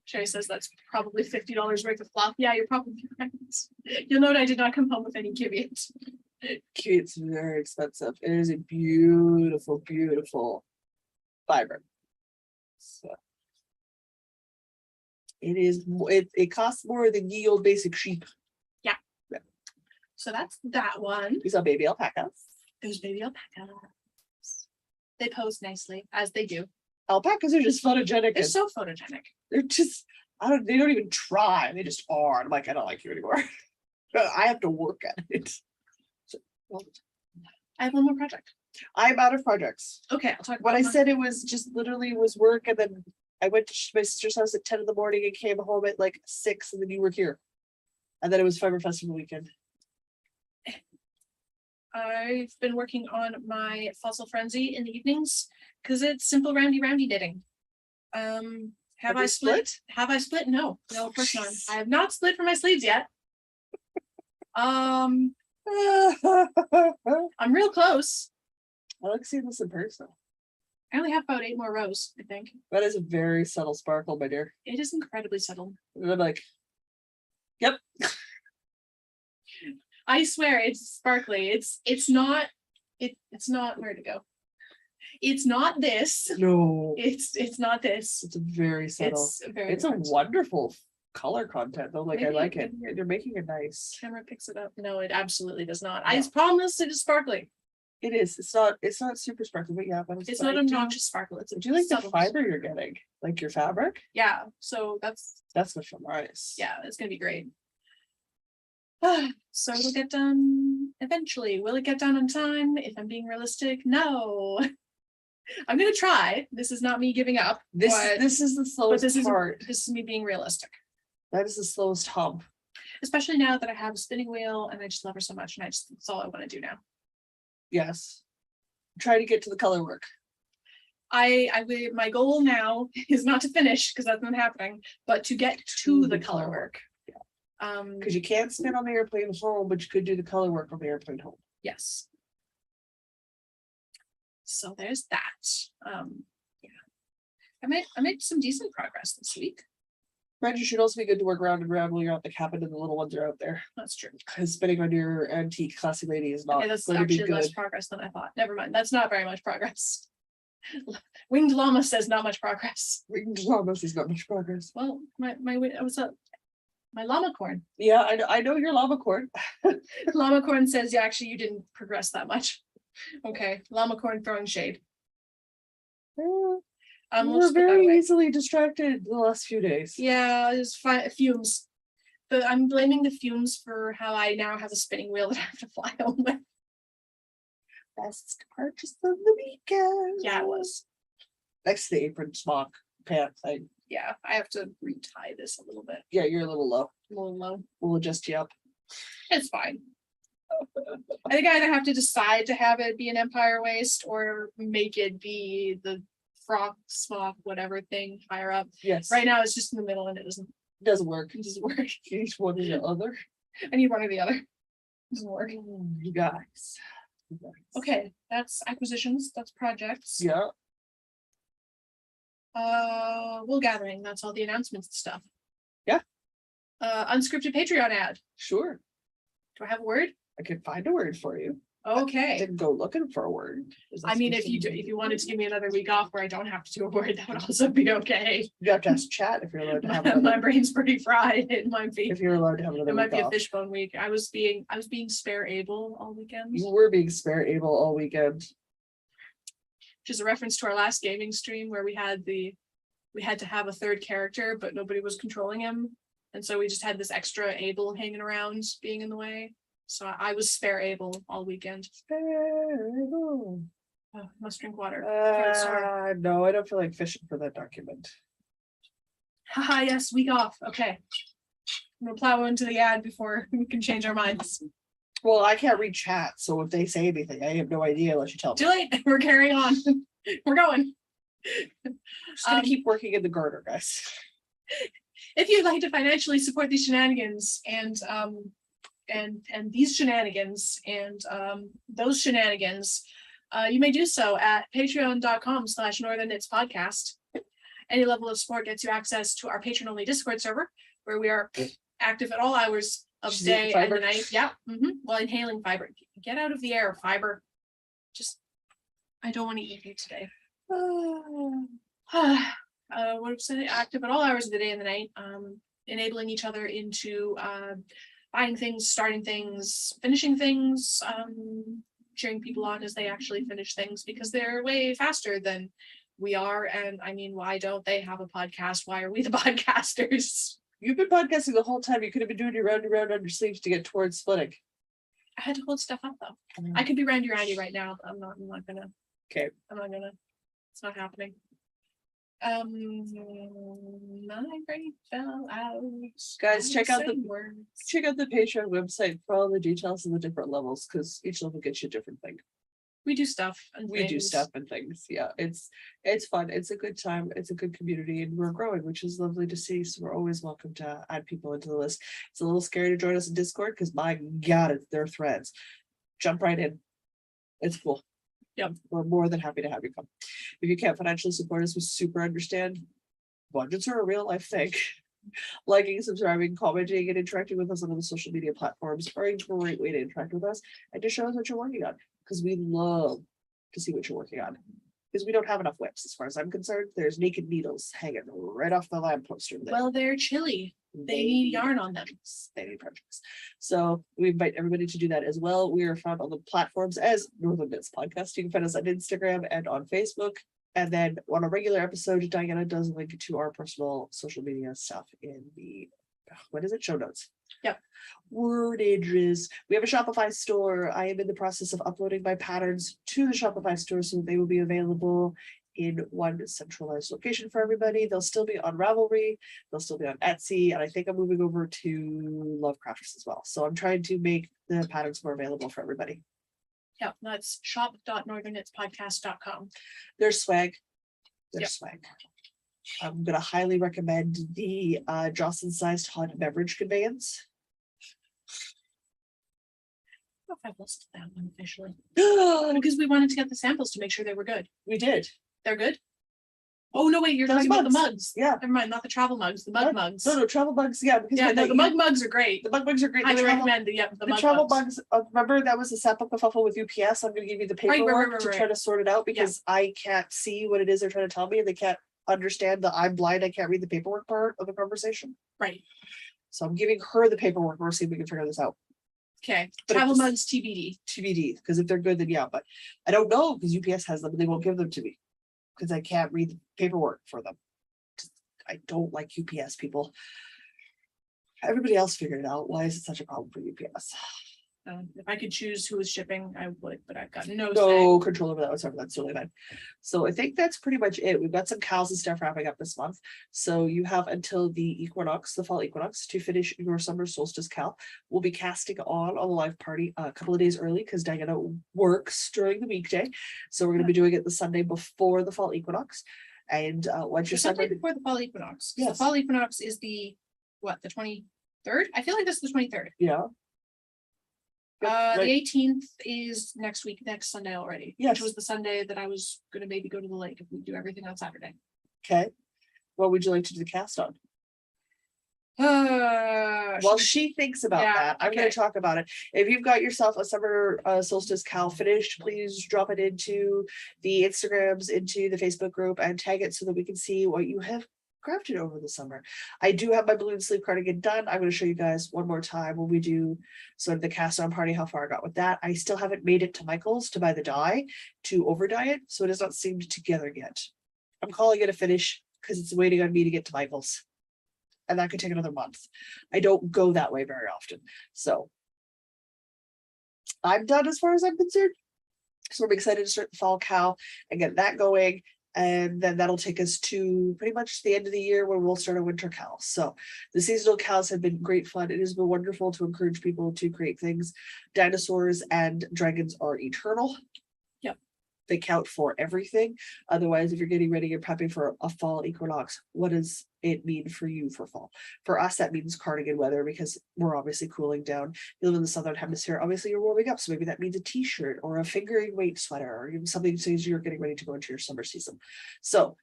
Sherry says that's probably $50 worth of fluff. Yeah, you're probably right. You'll note I did not come home with any Kiwiat. It's very expensive. It is a beautiful, beautiful fiber. So it costs more than ye old basic sheep. So that's that one. These are baby alpacas. Those baby alpacas. They pose nicely, as they do. Alpacas are just photogenic. They're and so photogenic. they're just, they don't even try. They just are. I'm like, I don't like you anymore. But I have to work at it. So, well, I have one more project. I'm out of projects. Okay, I'll talk about When I mine. said it was just literally was work, and then I went to my sister's house at 10 in the morning and came home at like 6, and then you were here. And then it was Fibre Festival weekend. I've been working on my fossil frenzy in the evenings because it's simple roundy knitting. Have Have I you split? Have I split? No, of course not. I have not split for my sleeves yet. I'm real close. I like seeing this in person. I only have about 8 more rows, I think. That is a very subtle sparkle, my dear. It is incredibly subtle. And I'm like, yep. I swear it's sparkly. It's not where to go. It's not this. No, It's not this. it's a very subtle. It's very It's a different. wonderful color content though. Like I Maybe like it it. could- You're making it nice. Camera picks it up. No, it absolutely does not. No. I promise it is sparkly. It is. It's not super sparkly, but yeah, but It's not I do- obnoxious sparkle. It's a Do you like the subtle- fiber you're getting? Like your fabric? Yeah. So that's That's what feel nice. yeah, it's gonna be great. So it'll get done eventually. Will it get done on time? If I'm being realistic, no. I'm gonna try. This is not me giving up. This but, this is the but slowest this is part. this is me being realistic. That is the slowest hump. Especially now that I have a spinning wheel and I just love her so much and that's all I want to do now. Yes. Try to get to the color work. My goal now is not to finish because that's not happening, but to get to the color work. Because you can't spin on the airplane home, but you could do the color work on the airplane home. Yes. So there's that. Yeah. I made some decent progress this week. Red, you should also be good to work round and round while you're out the cabin and the little ones are out there. That's true. Because spinning on your antique classy lady is not Okay, that's going to be actually less good. progress than I thought. Never mind. That's not very much progress. Winged llama says not much progress. Winged llamas is not much progress. Well, what's up? My llama corn. Yeah, I know your llama cord. Llama corn says, yeah, actually, you didn't progress that much. Okay, llama corn throwing shade. We'll We're just put that very away. easily distracted the last few days. Yeah, it's fumes. But I'm blaming the fumes for how I now have a spinning wheel that I have to fly home with. Best purchase of the weekend. Yeah, it was. Next to the apron smock pant thing. Yeah, I have to retie this a little bit. Yeah, you're a little low. A little low. We'll adjust you up. It's fine. I think I either have to decide to have it be an empire waist or make it be the frock, smock, whatever thing higher up. Yes. Right now it's just in the middle and it doesn't Work. work. Each one or the other. I need one or the other. Doesn't work. You guys. Okay, that's acquisitions, that's projects. Yeah. Wool gathering, that's all the announcements and stuff. Yeah. Unscripted Patreon ad. Sure. Do I have a word? I could find a word for you. Okay. Didn't go looking for a word. Is that I mean, supposed if to you wanted to give me another week off where I don't have to do a word, that would also be okay. You have to ask chat if you're allowed to have My another, brain's pretty fried. It might be. if you're allowed to have another It might week be a off. fishbone week. I was being spare able all weekend, You were being spare able all weekend. which is a reference to our last gaming stream where we had to have a third character, but nobody was controlling him. And so we just had this extra able hanging around being in the way. So I was spare able all weekend. Spare able. Oh, must drink water. Throat's sore. No, I don't feel like fishing for that document. Haha, yes, week off. Okay. I'm gonna plow into the ad before we can change our minds. Well, I can't read chat, so if they say anything, I have no idea unless you tell me. Too late. We're carrying on. We're going. Just gonna Um, keep working in the garter, guys. If you'd like to financially support these shenanigans and these shenanigans and those shenanigans, you may do so at patreon.com/Northern Knits Podcast. Any level of support gets you access to our patron only Discord server, where we are active at all hours of She's day eating and the fiber. night. Yeah. While inhaling fiber. Get out of the air, fiber. Just, I don't want to eat you today. What was it? Active at all hours of the day and the night, enabling each other into buying things, starting things, finishing things, cheering people on as they actually finish things because they're way faster than we are. And I mean, why don't they have a podcast? Why are we the podcasters? You've been podcasting the whole time. You could have been doing your round and round on your sleeves to get towards splitting. I had to hold stuff up though. I could be Randy right now, but I'm not gonna. Okay. I'm not gonna. It's not happening. My brain fell out. Guys, check out the- words. Check out the Patreon website for all the details of the different levels, because each level gets you a different thing. We do stuff. And We do things. stuff and things. Yeah, it's fun. It's a good time. It's a good community, and we're growing, which is lovely to see. So we're always welcome to add people into the list. It's a little scary to join us in Discord because my God, it's their threads. Jump right in. It's cool. Yep. We're more than happy to have you come. If you can't financially support us, we super understand. Budgets are a real life thing. Liking, subscribing, commenting, and interacting with us on the social media platforms are a great way to interact with us and to show us what you're working on, because we love to see what you're working on. Because we don't have enough whips, as far as I'm concerned. There's naked needles hanging right off the lamppost over there. Well, they're chilly. They need yarn on them. They need projects. So we invite everybody to do that as well. We are found on the platforms as Northern Knits Podcast. You can find us on Instagram and on Facebook. And then on a regular episode, Diana does link to our personal social media stuff in the, what is it? Show notes. Yep. Wordages. We have a Shopify store. I am in the process of uploading my patterns to the Shopify store, so they will be available in one centralized location for everybody. They'll still be on Ravelry, they'll still be on Etsy, and I think I'm moving over to Lovecrafts as well. So I'm trying to make the patterns more available for everybody. Yeah, that's shop.northernknitspodcast.com. There's swag. There's Yep. swag. I'm gonna highly recommend the Jocelyn sized hot beverage conveyance. I don't know if I've listed that one officially. We Because we wanted to get the samples to make sure they were good. did. They're good? Oh, no, wait, you're Those talking about the mugs. mugs. Yeah. Never mind, not the travel mugs, the mug What? mugs. No, travel bugs. Yeah, because Yeah, when no, they- the mug mugs are great. the mug bugs are great. The Highly travel- recommend, yeah, the The mug travel mugs. bugs, remember that was a sample kerfuffle with UPS. I'm gonna give you the Right, paperwork right, to right. try to sort it out because I can't see what it is they're trying to tell me and they can't understand that I'm blind. I can't read the paperwork part of the conversation. Right, So I'm giving her the paperwork. We're seeing if we can figure this out. okay. But Travel it's- mugs TBD. TBD, because if they're good, then yeah, but I don't know because UPS has them and they won't give them to me because I can't read the paperwork for them. I don't like UPS people. Everybody else figured it out. Why is it such a problem for UPS? If I could choose who was shipping, I would, but I've got no say. No control over that whatsoever. That's totally fine. So I think that's pretty much it. We've got some cows and stuff wrapping up this month. So you have until the equinox, the fall equinox, to finish your summer solstice cow. We'll be casting on a live party a couple of days early because Diana works during the weekday. So we're going to be doing it the Sunday before the fall equinox. And once The you're Sunday summer, before the fall equinox. 'Cause The Yes. fall equinox is the, what, the 23rd? I feel like that's the 23rd. yeah. Yep, The right. 18th is next week, next Sunday already. Yes. Which was the Sunday that I was gonna maybe go to the lake if we do everything on Saturday. Okay. What would you like to do the cast on? Uh, While should she thinks about Yeah, that, I'm okay. gonna talk about it. If you've got yourself a summer solstice cow finished, please drop it into the Instagrams, into the Facebook group and tag it so that we can see what you have crafted over the summer. I do have my balloon sleeve cardigan done. I'm gonna show you guys one more time when we do sort of the cast on party, how far I got with that. I still haven't made it to Michael's to buy the dye to over dye it, so it has not seemed together yet. I'm calling it a finish because it's waiting on me to get to Michael's. And that could take another month. I don't go that way very often, so. I'm done as far as I'm concerned. So I'm excited to start the fall cow and get that going. And then that'll take us to pretty much the end of the year when we'll start a winter cal. So the seasonal cows have been great fun. It has been wonderful to encourage people to create things. Dinosaurs and dragons are eternal. Yep. They count for everything. Otherwise, if you're getting ready, you're prepping for a fall equinox. What does it mean for you for fall? For us, that means cardigan weather because we're obviously cooling down. You live in the southern hemisphere, obviously you're warming up. So maybe that means a t-shirt or a fingering weight sweater or even something that says you're getting ready to go into your summer season. So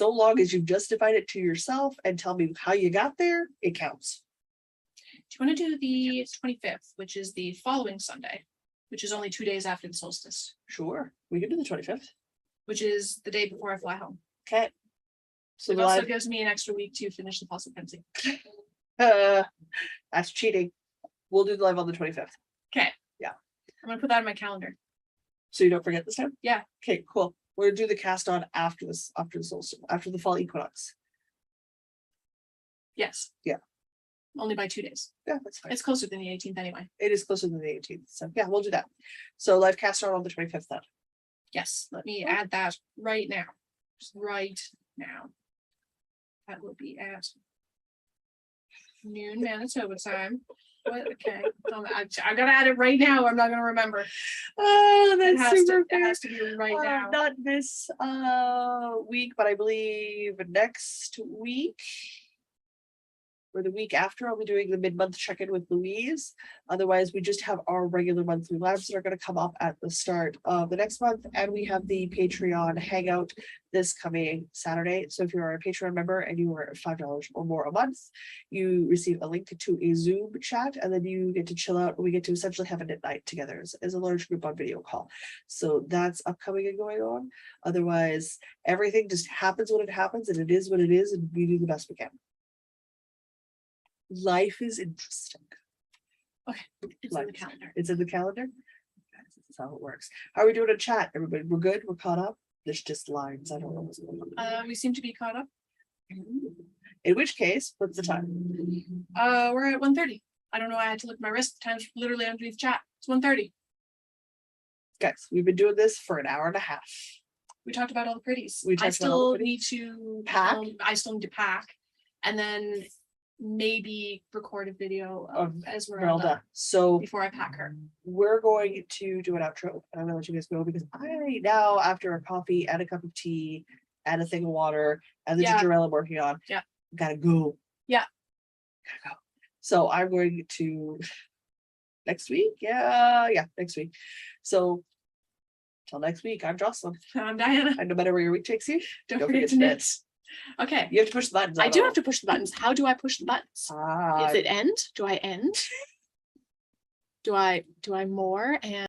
long as you've justified it to yourself and tell me how you got there, it counts. Do you want to do the 25th, which is the following Sunday, which is only 2 days after the solstice, Sure, we can do the 25th. which is the day before I fly home. Okay. So It the also live, gives me an extra week to finish the puzzle pencil. that's cheating. We'll do the live on the 25th. Okay. Yeah. I'm gonna put that in my calendar. So you don't forget this time? Yeah. Okay, cool. We're gonna do the cast on after this, after the solstice, after the fall equinox. Yes. Yeah. Only by 2 days. Yeah, that's fine. It's closer than the 18th anyway. It is closer than the 18th. So yeah, we'll do that. So live cast on the 25th then. Yes, let me add that right now. Just right now. That will be at noon Manitoba time. What? Okay, I gotta add it right now. Or I'm not gonna remember. Oh, It that's has super to, it has to be right now. Not this week, but I believe next week. Or the week after, I'll be doing the mid-month check-in with Louise. Otherwise, we just have our regular monthly lives that are going to come up at the start of the next month. And we have the Patreon hangout this coming Saturday. So if you're a Patreon member and you are at $5 or more a month, you receive a link to a Zoom chat, and then you get to chill out. We get to essentially have a knit night together as a large group on video call. So that's upcoming and going on. Otherwise, everything just happens when it happens, and it is what it is, and we do the best we can. Life is interesting. Okay, it's in the calendar. It's in the calendar. That's how it works. How are we doing in chat? Everybody, we're good. We're caught up. There's just lines. I don't know what's going on. We seem to be caught up. In which case, what's the time? We're at 1:30. I don't know. I had to look at my wrist. The time's literally underneath chat. It's 1:30. Guys, we've been doing this for an hour and a half. We talked about all the pretties. We I talked about all the still need to pack. I still need to pack, and then maybe record a video of Esmeralda So before I pack her. we're going to do an outro. I'm gonna let you guys go because I now, after a coffee and a cup of tea and a thing of water and the Yeah. ginger ale I'm working on, Yeah. gotta go. Yeah. Gotta go. So I'm going to next week. Yeah, next week. So till next week, I'm Jocelyn. I'm Diana. And no matter where your week takes you, Don't don't forget forget to to knit. Okay. you have to push the buttons. I do have to push the buttons. How do I push the buttons? Ah, Is it end? Do I end? Do I more and